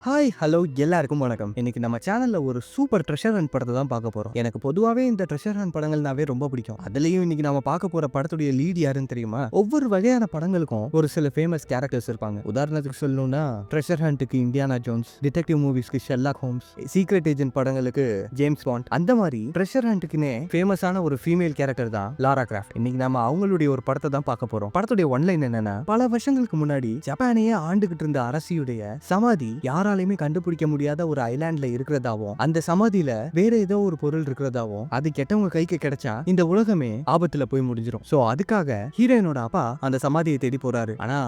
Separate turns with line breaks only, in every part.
Hi hello எல்லாருக்கும் வணக்கம். இன்னைக்கு நம்ம சேனல்ல ஒரு சூப்பர் ட்ரெஷர் ஹண்ட் படத்தை தான் பார்க்க போறோம். எனக்கு பொதுவாவே இந்த ட்ரெஷர் ஹண்ட் படங்கள்னாவே ரொம்ப பிடிக்கும். அதுலயும் இன்னைக்கு நம்ம பார்க்க போற படத்துடைய லீட் யாருன்னு தெரியுமா? ஒவ்வொரு வகையான படங்களுக்கும் ஒரு சில ஃபேமஸ் கேரக்டர்ஸ் இருப்பாங்க. உதாரணத்துக்கு சொல்லணும்னா ட்ரெஷர் ஹண்ட்டுக்கு இண்டியானா ஜோன்ஸ், டிடெக்டிவ் மூவிஸ்க்கு ஷெர்லாக் ஹோம்ஸ், சீக்ரெட் ஏஜென்ட் படங்களுக்கு ஜேம்ஸ் பாண்ட். அந்த மாதிரி ட்ரெஷர் ஹண்ட்டுக்குனே ஃபேமஸான ஒரு ஃபீமேல் கேரக்டர் தான் லாரா கிராஃப்ட். இன்னைக்கு நம்ம அவங்களுடைய ஒரு படத்தை தான் பார்க்க போறோம். படத்துடைய ஒன்லைன் என்னன்னா, பல வருஷங்களுக்கு முன்னாடி ஜப்பானையே ஆண்டுகிட்டு இருந்த அரசியுடைய சமாதி யாராலையுமே கண்டுபிடிக்க முடியாத ஒரு ஐலாண்ட்ல இருக்கிறதாவும், அந்த சமாதியில வேற ஏதோ ஒரு பொருள் இருக்கிறதாவும், அது கெட்டவங்க கைக்கு கிடைச்சா இந்த உலகமே ஆபத்துல போய் முடிஞ்சிடும். சோ அதுக்காக ஹீரோயினோட அப்பா அந்த சமாதியை தேடி போறாரு. ஆனா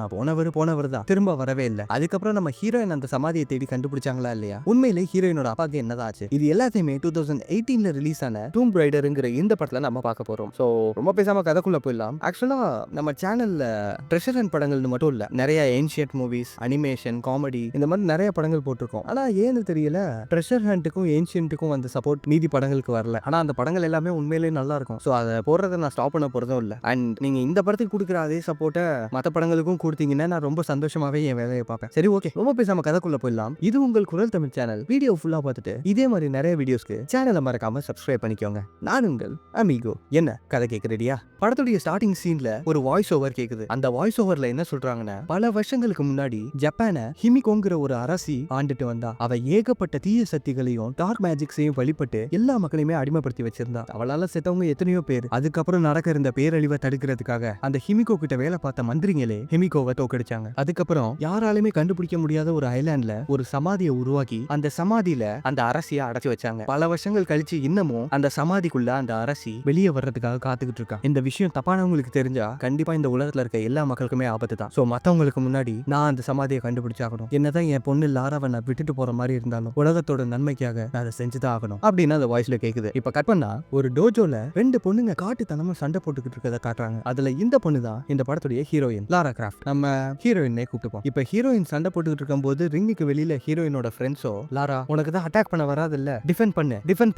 போனவர் தான் திரும்ப வரவே இல்லை. அதுக்கப்புறம் நம்ம ஹீரோயின் அந்த சமாதியை தேடி கண்டுபிடிச்சாங்களா இல்லையா? உண்மையிலே ஹீரோயினோட அப்பாக்கு என்னதான் ஆச்சு? இது எல்லாத்தையுமே 2018ல ரிலீஸ் ஆன டூம் ரைடர்ங்கிற இந்த படத்துல நம்ம பார்க்க போறோம். சோ ரொம்ப பேசாம கதைக்குள்ள போயிடலாம். ஆக்சுவலா நம்ம சேனல்ல ட்ரெஷர் ஹண்ட் படங்கள்னு மட்டும் இல்ல, நிறைய ஏன்ஷியன்ட் மூவிஸ், அனிமேஷன், காமெடி இந்த மாதிரி நிறைய படங்கள் போட்டிருக்கோம். ஆனா ஏன்னு தெரியல, ட்ரெஷர் ஹண்ட்டுக்கும் ஏன்ஷியன்ட்டுக்கும் அந்த சப்போர்ட் மீதி படங்களுக்கு வரல. ஆனா அந்த படங்கள் எல்லாமே உண்மையிலேயே நல்லா இருக்கும். சோ அதை போடுறதை நான் ஸ்டாப் பண்ண போறதும் இல்ல. அண்ட் நீங்க இந்த படத்துக்கு கொடுக்குற அதே சப்போர்ட்டை மற்ற படங்களுக்கும் கொடுத்தீங்கன்னா நான் ரொம்ப சந்தோஷமாவே என் வேலையை பார்ப்பேன். சரி, ஓகே, ரொம்ப பேசாம கதைக்குள்ள போயிடலாம். இது உங்கள் குரல் தமிழ் சேனல். வீடியோ ஃபுல்லா பார்த்துட்டு இதே மாதிரி நிறைய வீடியோஸ்க்கு சேனலை மறக்காம சப்ஸ்கிரைப் பண்ணிக்கோங்க. நான் உங்கள் அமிகோ. என்ன கதை கேட்குறடியா? படத்துடைய ஸ்டார்டிங் சீன்ல ஒரு வாய்ஸ் ஓவர் கேக்குது. அந்த வாய்ஸ் ஓவர்ல என்ன சொல்றாங்கன்னா, பல வருஷங்களுக்கு முன்னாடி ஜப்பான ஹிமிகோங்கிற ஒரு அரசி ஆண்டுட்டு வந்தா. அவ ஏகப்பட்ட தீய சக்திகளையும் டார்க் மேஜிக்ஸையும் வழிபட்டு எல்லா மக்களையுமே அடிமைப்படுத்தி வச்சிருந்தா. அவளால செத்தவங்க எத்தனையோ பேர். அதுக்கப்புறம் நடக்க இருந்த பேரழிவை தடுக்கிறதுக்காக அந்த ஹிமிகோ கிட்ட வேலை பார்த்த மந்திரிங்களே ஹிமிகோவை தோக்கடிச்சாங்க. அதுக்கப்புறம் யாராலுமே கண்டுபிடிக்க முடியாத ஒரு ஐலாண்ட்ல ஒரு சமாதியை உருவாக்கி அந்த சமாதியில அந்த அரசியை அடைச்சு வச்சாங்க. பல வருஷங்கள் கழிச்சு இன்னமும் அந்த சமாதிக்குள்ள அந்த அரசி வெளியே வர்றதுக்காக காத்துக்கிட்டு இருக்கா. இந்த விஷயம் தப்பானவங்களுக்கு தெரிஞ்சா கண்டிப்பா இந்த உலகத்துல இருக்க எல்லா மக்களுக்குமே ஆபத்து தான். சோ மத்தவங்களுக்கு முன்னாடி நான் அந்த சமாதியை கண்டுபிடிச்சாகணும். என்னதான் என் பொண்ணு லாராவை நான் விட்டுட்டு போற மாதிரி இருந்தாலும் உலகத்தோட நன்மைக்காக நான் அதை செஞ்சுதான் ஆகணும் அப்படின்னு அந்த வாய்ஸ்ல கேக்குது. இப்ப கட் பண்ணா ஒரு டோஜோல ரெண்டு பொண்ணுங்க காட்டுத்தனமா சண்டை போட்டுக்கிட்டு இருக்கதை காட்டுறாங்க. அதுல இந்த பொண்ணு தான் இந்த படத்துடைய ஹீரோயின் லாரா கிராஃப்ட். நம்ம ஹீரோயினே கூப்பிட்டுப்போம். இப்ப ஹீரோயின் சண்டை போட்டுக்கிட்டு இருக்கும் போது ரிங்குக்கு வெளியில ஹீரோயினோட ஃப்ரெண்ட்ஸோ, லாரா உனக்கு தான் அட்டாக் பண்ண வராது இல்ல, டிஃபெண்ட்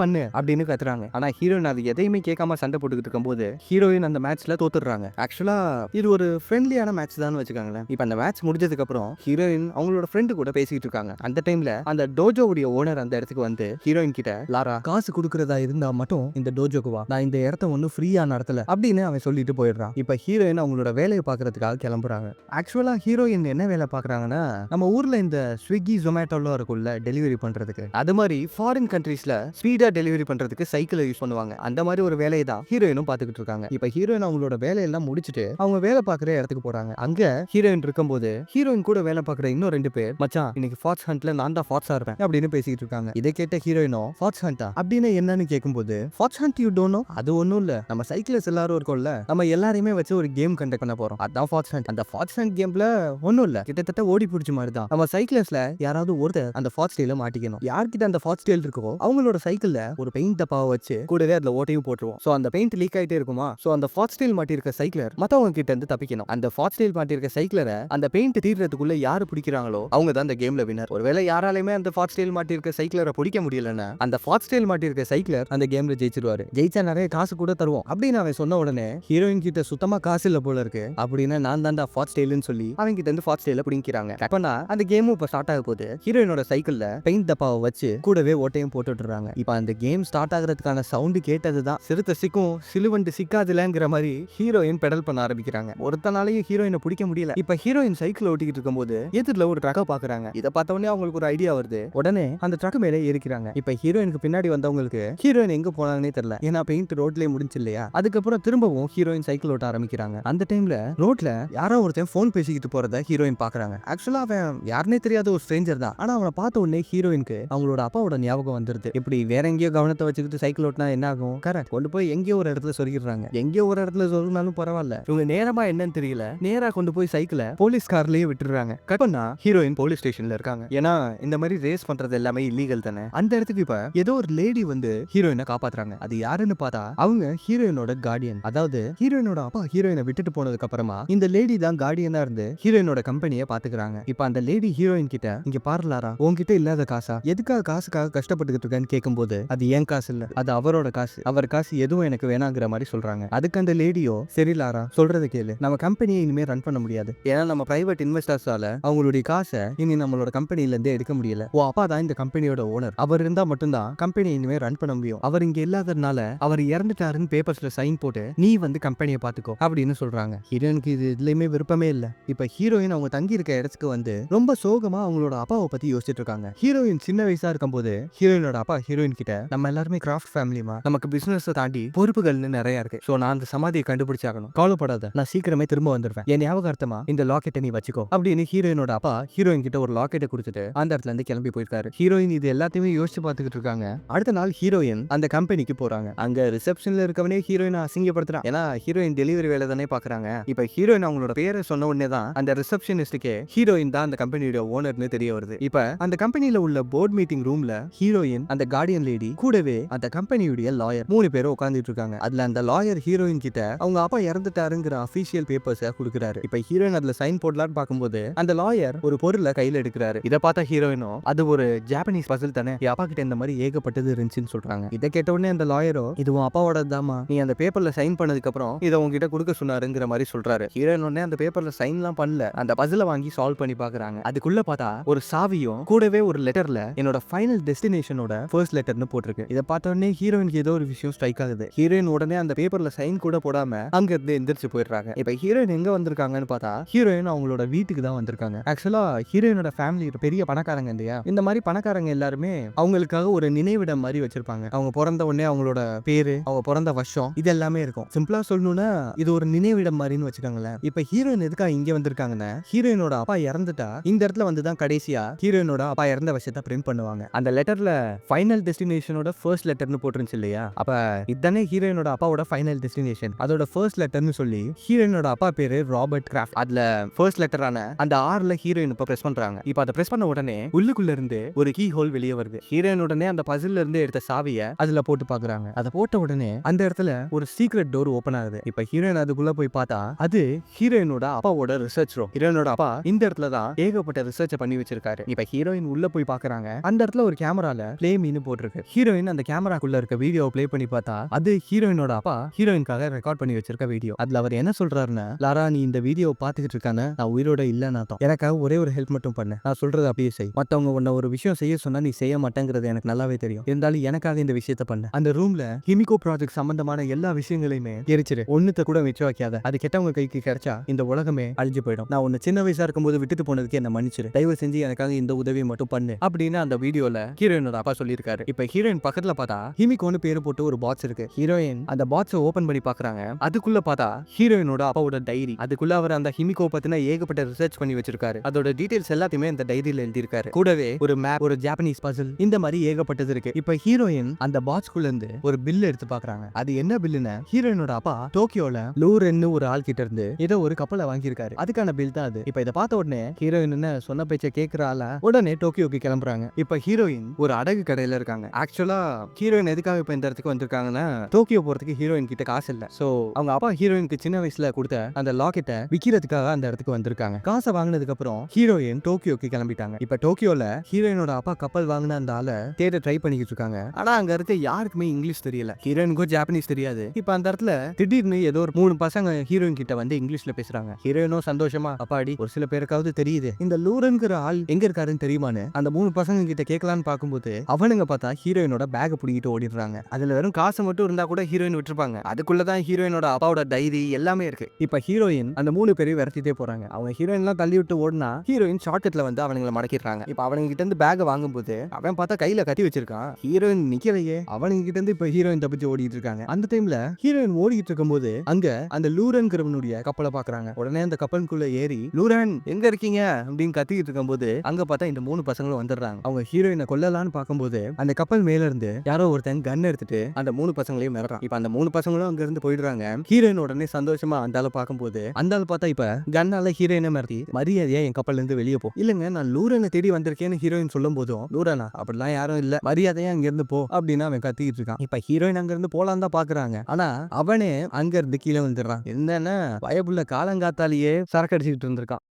பண்ணு அப்படின்னு கத்துறாங்க. ஆனா ஹீரோயின் அது எதையுமே கேட்காம சண்டை போட்டுக்கிட்டு இருக்கும் போது ஹீரோயின் அந்த மேட்ச்ல தோத்துடுறாங்க. ஆக்சுவலா இது ஒரு ஃப்ரெண்ட்லியான மேட்ச் தான் வச்சுக்காங்களேன். இப்ப அந்த மேட்ச் முடிஞ்சதுக்கு அப்புறம் ஹீரோயின் அவங்களோட ஃப்ரெண்டு கூட பேசிக்கிட்டு இருக்காங்க. அந்த டைம்ல அந்த டோஜோவுடைய ஓனர் அந்த இடத்துக்கு வந்து ஹீரோயின் கிட்ட, லாரா காசு கொடுக்கறதா இருந்தா மட்டும் இந்த டோஜோக்கு வா, நான் இந்த இடத்த ஒன்னும் ஃப்ரீயா நடத்தல அப்படின்னு அவன் சொல்லிட்டு போயிடுறான். இப்ப ஹீரோயின் அவங்களோட வேலையை பாக்குறதுக்காக கிளம்புறாங்க. ஆக்சுவலா ஹீரோயின் என்ன வேலை பாக்குறாங்கன்னா, நம்ம ஊர்ல இந்த ஸ்விக்கி ஜொமேட்டோலாம் இருக்கும்ல டெலிவரி பண்றதுக்கு, அது மாதிரி ஃபாரின் கண்ட்ரீஸ்ல ஸ்பீடா டெலிவரி பண்றதுக்கு சைக்கிள் யூஸ் பண்ணுவாங்க. அந்த மாதிரி ஒரு வேலையை தான் ஹீரோயினும் பாத்துக்கிட்டு இருக்காங்க. இப்ப ஹீரோயின் அவங்களோட வேலையெல்லாம் முடிச்சுட்டு அவங்க வேலை பாக்குற இடத்துக்கு போறாங்க. அங்க ஹீரோயின் இருக்கும்போது ஹீரோயின் கூட வேலை பாக்குற இன்னும் ரெண்டு பேர், மச்சான் இன்னைக்கு ஃபாக்ஸ் ஹண்ட்ல நான் தான் ஃபாக்ஸா இருப்பேன் அப்படின்னு பேசிட்டு இருக்காங்க. இதை கேட்ட ஹீரோயினோ, ஃபாக்ஸ் ஹண்டா அப்படின்னு என்னன்னு கேட்கும்போது, fox hunt you don't know, அது ஒண்ணும் இல்ல, நம்ம சைக்கிள்ஸ் எல்லாரும் இருக்கோம்ல, நம்ம எல்லாரையுமே வச்சு ஒரு கேம் கண்டக்ட் பண்ண போறோம், அதான் ஃபாக்ஸ் ஹண்ட். அந்த ஃபாக்ஸ் ஹண்ட் கேம்ல ஒண்ணும் இல்ல, கிட்டத்தட்ட ஓடி பிடிச்ச மாதிரி தான். நம்ம சைக்கிள்ஸ்ல யாராவது ஒருத்தர் அந்த ஃபாக்ஸ் டெயில மாட்டிக்கணும். யார்கிட்ட அந்த ஃபாக்ஸ் டெயில் இருக்கோ அவங்களோட சைக்கிள்ல ஒரு பெயிண்ட் டப்பாவை வச்சு கூடவே அதுல ஓட்டையும் போட்டுருவோம். சோ அந்த பெயிண்ட் லீக் ஆயிட்டே இருக்குமா, சோ அந்த ஃபாக்ஸ் டெயில் மாட்டிருக்க சைக்கிளர் மத்தவங்க கிட்ட இருந்து தப்பிக்கணும். அந்த ஃபாக்ஸ் டெயில் மாட்டிருக்க சைக்கிளரை அந்த பெயிண்ட் தீர்றதுக்குள்ள யாரு பிடிக்கிறாங்களோ அவங்க தான் அந்த கேம்ல வினர். ஒருவேளை யாராலையுமே அந்த ஃபாக்ஸ் டெயில் மாட்டிருக்க சைக்கிளரை பிடிக்க முடியலன்னா அந்த ஃபாக்ஸ் டெயில் மாட்டிருக்க சைக்கிளர் அந்த கேம்ல ஜெயிச்சிருவாரு. ஜெயிச்சா நிறைய காசு கூட தருவோம் அப்படின்னு அவன் சொன்ன உடனே ஹீரோயின் கிட்ட சுத்தமா காசு இல்ல போல இருக்கு. அப்படின்னு நான் தான்டா ஃபாக்ஸ் டெயில்னு சொல்லி அவங்க கிட்ட இருந்து ஃபாக்ஸ் டெயில பிடிக்கிறாங்க. அப்பனா அந்த கேமும் இப்ப ஸ்டார்ட் ஆக போகுது. ஹீரோயினோட சைக்கிள்ல பெயிண்ட் டப்பாவை வச்சு கூடவே ஓட்டையும் போட்டுடுறாங்க. இப்ப அந்த கேம் ஸ்டார்ட் ஆகிறதுக்கான சவுண்ட் கேட்டதுதான் சிறுத்தை சிக்கும் சிலுவண்டு சிக்காதுலங்கிற மாதிரி ஹீரோயின் பெடல் பண்ண ஆரம்பிக்கிறாங்க. ஒருத்தனாலையும் ஹீரோயினை பிடிக்க முடியல. இப்ப ஹீரோயின் சைக்கிள் ஓட்டிக்கிட்டு இருக்கும்போது எதிரில ஒரு ட்ரக்கை பாக்குறாங்க. இதை பார்த்த உடனே அவங்களுக்கு ஒரு ஐடியா வருது. உடனே அந்த ட்ரக் மேலே ஏறிக்கிறாங்க. இப்ப ஹீரோயினுக்கு பின்னாடி வந்தவங்களுக்கு ஹீரோயின் எங்க போனாங்கன்னே தெரியல. ஏன்னா பெயிண்ட் ரோட்லயே முடிஞ்சு இல்லையா. அதுக்கப்புறம் திரும்பவும் ஹீரோயின் சைக்கிள் ஓட்ட ஆரம்பிக்கிறாங்க. அந்த டைம்ல ரோட்ல யாரோ ஒருத்தன் போன் பேசிக்கிட்டு போறத ஹீரோயின் பாக்குறாங்க. ஆக்சுவலா அவன் யாருன்னே தெரியாத ஒரு ஸ்ட்ரேஞ்சர் தான். ஆனா அவனை பார்த்த உடனே ஹீரோயினுக்கு அவங்களோட அப்பாவோட ஞாபகம் வந்துருது. இப்படி வேற எங்கேயோ கவனத்தை வச்சுக்கிட்டு சைக்கிள் ஓட்டினா என்ன ஆகும், கரெக்ட், கொண்டு போய் எங்கேயோ ஒரு இடத்துல சொருகிடுறாங்க. எங்கேயோ ஒரு இடத்துல சொருகினாலும் பரவாயில்ல, இவங்க நேரமா என்னன்னு தெரியல, நேரா கொண்டு போய் சைக்கிளை போலீஸ் கார்லயே விட்டுறாங்க. கட் பண்ணா ஹீரோயின் போலீஸ் ஸ்டேஷன்ல இருக்காங்க. ஏன்னா இந்த மாதிரி ரேஸ் பண்றது எல்லாமே இல்லீகல் தானே. அந்த இடத்துக்கு இப்ப ஏதோ ஒரு லேடி வந்து ஹீரோயினை காப்பாத்துறாங்க. அது யாருன்னு பார்த்தா அவங்க ஹீரோயினோட கார்டியன். அதாவது ஹீரோயினோட அப்பா ஹீரோயினை விட்டுட்டு போனதுக்கு அப்புறமா இந்த லேடி தான் கார்டியனா இருந்து ஹீரோயினோட கம்பெனியை பாத்துக்கிறாங்க. இப்ப அந்த லேடி ஹீரோயின் கிட்ட, இங்க பாரு லாரா, உன்கிட்ட இல்லாத காசா, எதுக்காக காசுக்காக கஷ்டப்பட்டுக்கிட்டு இருக்கேன்னு கேட்கும்போது, அது ஏன் காசு இல்ல, அது அவரோட காசு, அவர் காசு எதுவும் எனக்கு வேணாங்கிற மாதிரி சொல்றாங்க. அதுக்கு அந்த லேடியோ, சரி லாரா சொல்றதை கேளு, நம்ம கம்பெனியை இனிமே ரன் பண்ண முடியாது. ஏன்னா நம்ம பிரைவேட் இன்வெஸ்டர்ஸால அவங்களுடைய காசை இனி நம்மளோட கம்பெனில இருந்து எடுக்க முடியல. உன் அப்பா தான் இந்த கம்பெனியோட ஓனர். அவர் இருந்தா மட்டும்தான் கம்பெனி இனிமே ரன் பண்ண முடியும். அவர் இங்க இல்லாததுனால அவர் இறந்துட்டாருன்னு பேப்பர்ஸ்ல சைன் போட்டு நீ வந்து கம்பெனியை பாத்துக்கோ அப்படின்னு சொல்றாங்க. ஹீரோயினுக்கு இது எதுலயுமே விருப்பமே இல்ல. இப்ப ஹீரோயின் அவங்க தங்கி இருக்க இடத்துக்கு வந்து ரொம்ப சோகமா அவங்களோட அப்பாவை பத்தி யோசிச்சுட்டு இருக்காங்க. ஹீரோயின் சின்ன வயசா இருக்கும்போது ஹீரோயினோட அப்பா ஹீரோயின் கிட்ட நம்ம எல்லாருமே கிராஃப்ட் ஃபேமிலிமா, நமக்கு பிசினஸ் தாண்டி பொறுப்புகள்னு நிறைய இருக்கு. சோ நான் அந்த சமாதியை கண்டுபிடிச்சாகணும். கவலைப்படாத, நான் சீக்கிரமே திரும்ப வந்துருவேன். என் ஞாபகார்த்தமா இந்த லாக்கெட்டை நீ வச்சுக்கோ அப்படின்னு ஹீரோயினோட அப்பா ஹீரோயின் கிட்ட ஒரு லாக்கெட்டை கொடுத்துட்டு அந்த இடத்துல இருந்து கிளம்பி போயிருக்காரு. ஹீரோயின் இது எல்லாத்தையுமே யோசிச்சு பார்த்துக்கிட்டு இருக்காங்க. அடுத்த நாள் ஹீரோயின் அந்த கம்பெனிக்கு போறாங்க. அங்க ரிசப்ஷன்ல இருக்கவனே ஹீரோயின் அசிங்கப்படுத்துறான். ஏன்னா ஹீரோயின் டெலிவரி வேலை தானே பாக்குறாங்க. இப்ப ஹீரோயின் அவங்களோட பேரை சொன்ன உடனே தான் அந்த ரிசப்ஷனிஸ்டுக்கே ஹீரோயின் தான் அந்த கம்பெனியோட ஓனர்னு தெரிய வருது. இப்ப அந்த கம்பெனில உள்ள போர்ட் மீட்டிங் ரூம்ல ஹீரோயின், அந்த கார்டியன் லேடி கூடவே அந்த கம்பெனியுடைய லாயர் 3 பேரும் உட்கார்ந்துட்டு இருக்காங்க. அதுல அந்த லாயர் ஹீரோயின் கிட்ட அவங்க அப்பா இறந்துட்டாருங்கிற அபிஷியல் பேப்பர்ஸை கொடுக்குறாரு. இப்ப ஹீரோயின் அதுல சைன் போடலான்னு பார்க்கும்போது அந்த லாயர் ஒரு பொருளை கையில எடுக்கிறாரு. இதை பார்த்தா ஹீரோயினும் அது ஒரு ஜாப்பனீஸ் பசில் தானே, என் அப்பா கிட்ட இந்த மாதிரி ஏகப்பட்டது இருந்துச்சுன்னு சொல்றாங்க. இதை கேட்ட உடனே அந்த லாயரோ இது உன் அப்பாவோட தாமா, நீ அந்த பேப்பர்ல சைன் பண்ணதுக்கு அப்புறம் இதை உங்ககிட்ட கொடுக்க சொன்னாருங்கிற மாதிரி சொல்றாரு. ஹீரோயின் உடனே அந்த பேப்பர்ல சைன்லாம் பண்ணல, அந்த பசில வாங்கி சால்வ் பண்ணி பாக்குறாங்க. அதுக்குள்ள பார்த்தா ஒரு சாவியும் கூடவே ஒரு லெட்டர்ல என்னோட ஃபைனல் டெஸ்டினேஷனோட ஃபர்ஸ்ட் லெட்டர்னு போட்டிருக்கு. இதை பார்த்த உடனே ஹீரோயினுக்கு ஏதோ ஒரு விஷயம் ஸ்ட்ரைக் ஆகுது. ஹீரோயின் உடனே அந்த பேப்பர்ல சைன் கூட போடாம அங்க இருந்து எந்திரிச்சு போயிடுறாங்க. இப்ப ஹீரோயின் எங்க வந்திருக்காங்கன்னு பார்த்தா ஹீரோயின் அவங்களோட வீட்டுக்கு தான் வந்திருக்காங்க. ஆக்சுவலா ஹீரோயினோட ஃபேமிலி பெரிய பணக்காரங்க இல்லையா, இந்த மாதிரி பணக்காரங்க எல்லாருமே அவங்களுக்காக ஒரு நினைவிடம் மாதிரி வச்சிருப்பாங்க. அவங்க பிறந்த உடனே அவங்களோட பேரு, அவங்க பிறந்த வருஷம் இது எல்லாமே இருக்கும். சிம்பிளா சொல்லணும்னா இது ஒரு நினைவிடம் மாதிரின்னு வச்சுக்கோங்களேன். இப்ப ஹீரோயின் எதுக்காக இங்க வந்திருக்காங்கன்னா ஹீரோயினோட அப்பா இறந்துட்டா இந்த இடத்துல வந்து தான் கடைசியா ஹீரோயினோட அப்பா இறந்த விஷயத்தை பிரிண்ட் பண்ணுவாங்க. அந்த லெட்டர்ல ஃபைனல் டெஸ்டினேஷனோட ஃபர்ஸ்ட் லெட்டர்னு போட்டுருந்துச்சு இல்லையா, அப்ப இதுதானே ஹீரோயினோட அப்பாவோட ஃபைனல் டெஸ்டினேஷன். அதோட ஃபர்ஸ்ட் லெட்டர்னு சொல்லி ஹீரோயினோட அப்பா பேரு ராபர்ட் கிராஃப்ட். அதுல ஃபர்ஸ்ட் லெட்டரான அந்த ஆர்ல ஹீரோயின் இப்ப பிரஸ் பண்றாங்க. இப்ப அதை பிரஸ் பண்ண உடனே உள்ளுக்குள்ள இருந்து ஒரு கீ ஹோல் வெளியே வருது. ஹீரோயின் உடனே அந்த பசில்ல இருந்து எடுத்த சாவிய அதுல போட்டு பாக்குறாங்க. அதை போட்ட உடனே அந்த இடத்துல ஒரு சீக்ரெட் டோர் ஓபன் ஆகுது. இப்ப ஹீரோயின் அதுக்குள்ள போய் பார்த்தா அது ஹீரோயினோட அப்பாவோட ரிசர்ச் ரூம். ஹீரோயினோட அப்பா இந்த இடத்துல தான் ஏகப்பட்ட ரிசர்ச் பண்ணி வச்சிருக்காரு. இப்ப ஹீரோயின் உள்ள போய் பாக்குறாங்க. அந்த இடத்துல ஒரு கேமரால ப்ளே மீனு போட்டிருக்கு. ஹீரோயின் அந்த கேமராக்குள்ள இருக்க வீடியோ ப்ளே பண்ணி பார்த்தா அது ஹீரோயினோட அப்பா ஹீரோயின்காக ரெக்கார்ட் பண்ணி வச்சிருக்க வீடியோ. அதுல அவர் என்ன சொல்றாருன்னா, லாரா நீ இந்த வீடியோ பாத்துக்கிட்டு இருக்கானே, நான் உயிரோட இல்லைன்னா தான் எனக்காக ஒரே ஒரு ஹெல்ப் மட்டும் பண்ணு, நான் சொல்றது அப்படியே செய். மத்தவங்க உன்ன ஒரு விஷயம் செய்ய சொன்னா நீ செய்ய மாட்டேங்கிறது எனக்கு நல்லாவே தெரியும், இருந்தாலும் எனக்காக இந்த விஷயத்த பண்ணு. அந்த ரூம்ல ஹிமிகோ ப்ராஜெக்ட் சம்பந்தமான எல்லா விஷயங்களையுமே எரிச்சிரு, ஒண்ணுத்த கூட மிச்சம் வைக்காத. அது கெட்டவங்க கைக்கு கிடைச்சா இந்த உலகமே அழிஞ்சு போயிடும். நான் உன்னை சின்ன வயசா இருக்கும்போது விட்டுட்டு போனதுக்கு என்ன மன்னிச்சிரு, தயவு செஞ்சு எனக்காக இந்த உதவியை மட்டும் பண்ணு அப்படின்னு அந்த வீடியோல ஹீரோயினோட அப்பா சொல்லியிருக்காரு. இப்ப ஹீரோயின் பக்கத்துல பார்த்தா ஹிமிகோன்னு பேரு போட்டு ஒரு பாக்ஸ் இருக்கு. ஹீரோயின் அந்த பாக்ஸை ஓபன் பண்ணி பாக்குறாங்க. அதுக்குள்ள பார்த்தா ஹீரோயினோட அப்பாவோட டைரி. அதுக்குள்ள அவர் அந்த ஹிமிகோ பத்தின ஏகப்பட்ட ரிசர்ச் பண்ணி வச்சிருக்காரு. அதோட டீடைல்ஸ் எல்லாத்தையுமே இந்த டைரியில எழுதியிருக்காரு. கூடவே ஒரு மேப், ஒரு ஜாப்பனீஸ் பசில், இந்த மாதிரி ஏகப்பட்டது இருக்கு. இப்ப ஹீரோயின் அந்த பாக்ஸ்குள்ள இருந்து ஒரு பில் எடுத்து பாக்குறாங்க. அது என்ன பில்லுன்னு ஹீரோயினோட அப்பா டோக்கியோல லூரென்னு ஒரு ஆள் கிட்ட இருந்து ஏதோ ஒரு கப்பலை வாங்கியிருக்காரு. அதுக்கான பில் தான் அது. இப்ப இதை பார்த்த உடனே ஹீரோயின் என்ன சொன்ன பேச்ச கேட்கறால உடனே டோக்கியோக்கு கிளம்புறாங்க. இப்ப ஹீரோயின் ஒரு அடகு கடையில இருக்காங்க. ஆக்சுவலா ஹீரோயின் எதுக்காக இப்ப இந்த இடத்துக்கு வந்திருக்காங்கன்னா டோக்கியோ போறதுக்கு ஹீரோயின் கிட்ட காசு இல்ல. சோ அவங்க அப்பா ஹீரோயினுக்கு சின்ன வயசுல கொடுத்த அந்த லாக்கெட்டை விக்கிறதுக்காக அந்த இடத்துக்கு வந்திருக்காங்க. காசை வாங்கினதுக்கு அப்புறம் ஹீரோயின் டோக்கியோக்கு கிளம்பிட்டாங்க. இப்ப டோக்கியோல ஹீரோயினோட அப்பா கப்பல் வாங்கின அந்த ஆளை தேட ட்ரை பண்ணிக்கிட்டு இருக்காங்க. ஆனா அங்க இருக்க யாருக்குமே இங்கிலீஷ் தெரியல, ஹீரோயினுக்கும் ஜாப்பனீஸ் தெரியாது. இப்ப அந்த இடத்துல திடீர்னு ஏதோ ஒரு 3 பசங்க ஹீரோயின் கிட்ட வந்து இங்கிலீஷ்ல பேசுறாங்க. ஹீரோயினும் சந்தோஷமா அப்பாடி ஒரு சில பேருக்காவது தெரியுது இந்த லூரன்கிற ஆள் எங்க இருக்காருன்னு தெரியுமான்னு அந்த 3 பசங்க கிட்ட கேட்கலான்னு பார்க்கும்போது அவனுங்க பார்த்தா ஹீரோயினோட பேக் புடிங்கிட்டு ஓடிடுறாங்க. அதுல வெறும் காசு மட்டும் இருந்தா கூட ஹீரோயின் விட்டுருப்பாங்க. அதுக்குள்ளதான் ஹீரோயினோட அப்பாவோட டைரி எல்லாமே இருக்கு. இப்ப ஹீரோயின் அந்த 3 பேரையும் விரட்டிட்டே போறாங்க. அவங்க ஹீரோயின் எல்லாம் தள்ளி விட்டு ஓடினா ஹீரோயின் ஷார்ட்கட்ல வந்து அவங்களை மடக்கிடுறாங்க. இப்ப அவனுங்க கிட்ட இருந்து பேக் வாங்கும்போது அவன் பார்த்தா கையில கட்டி வச்சிருக்கான். ஹீரோயின் நிக்கலையே. அவனுங்க கிட்ட இருந்து இப்ப ஹீரோயின் தப்பிச்சு ஓடிட்டு இருக்காங்க. அந்த டைம்ல ஹீரோயின் ஓடிட்டு இருக்கும்போது அங்க அந்த லூரன்கிறவனுடைய கப்பலை பாக்குறாங்க. உடனே அந்த கப்பலுக்குள்ள ஏறி லூரன் எங்க இருக்கீங்க அப்படின்னு கத்திக்கிட்டு இருக்கும்போது அங்க பார்த்தா இந்த 3 பசங்களும் வந்துடுறாங்க. அவங்க ஹீரோயினை கொல்லலான்னு பார்க்கும்போது அந்த கப்பல் மேல இருந்து யாரோ ஒருத்தன் கன் எடுத்துட்டு அந்த 3 பசங்களையும் மிரறான். இப்ப அந்த 3 பசங்களும் அங்க இருந்து போயிடுறாங்க. ஹீரோயின் உடனே சந்தோஷமா அந்த ஆளை பார்க்கும்போது அந்த ஆள் பார்த்தா இப்ப கன்னால ஹீரோயினை மிரட்டி மரியாதையா என் கப்பல்ல இருந்து வெளியே போ, இல்லங்க நான் லூரனை தேடி வந்திருக்கேன்னு ஹீரோயின் சொல்லும் போதும் லூரனா அப்படிலாம் யாரும் இல்ல, மரியாதையா அங்க இருந்து போ அப்படின்னு அவன் கத்திக்கிட்டு இருக்கான். இப்ப ஹீரோயின் அங்க இருந்து போலாம் தான் பாக்குறாங்க. ஆனா அவனே அங்க இருந்து கீழே வந்துடுறான். என்னன்னா பயப்புள்ள காலங்காத்தாலேயே சரக்கு அடிச்சுக்கிட்டு இருந்திருக்கான்.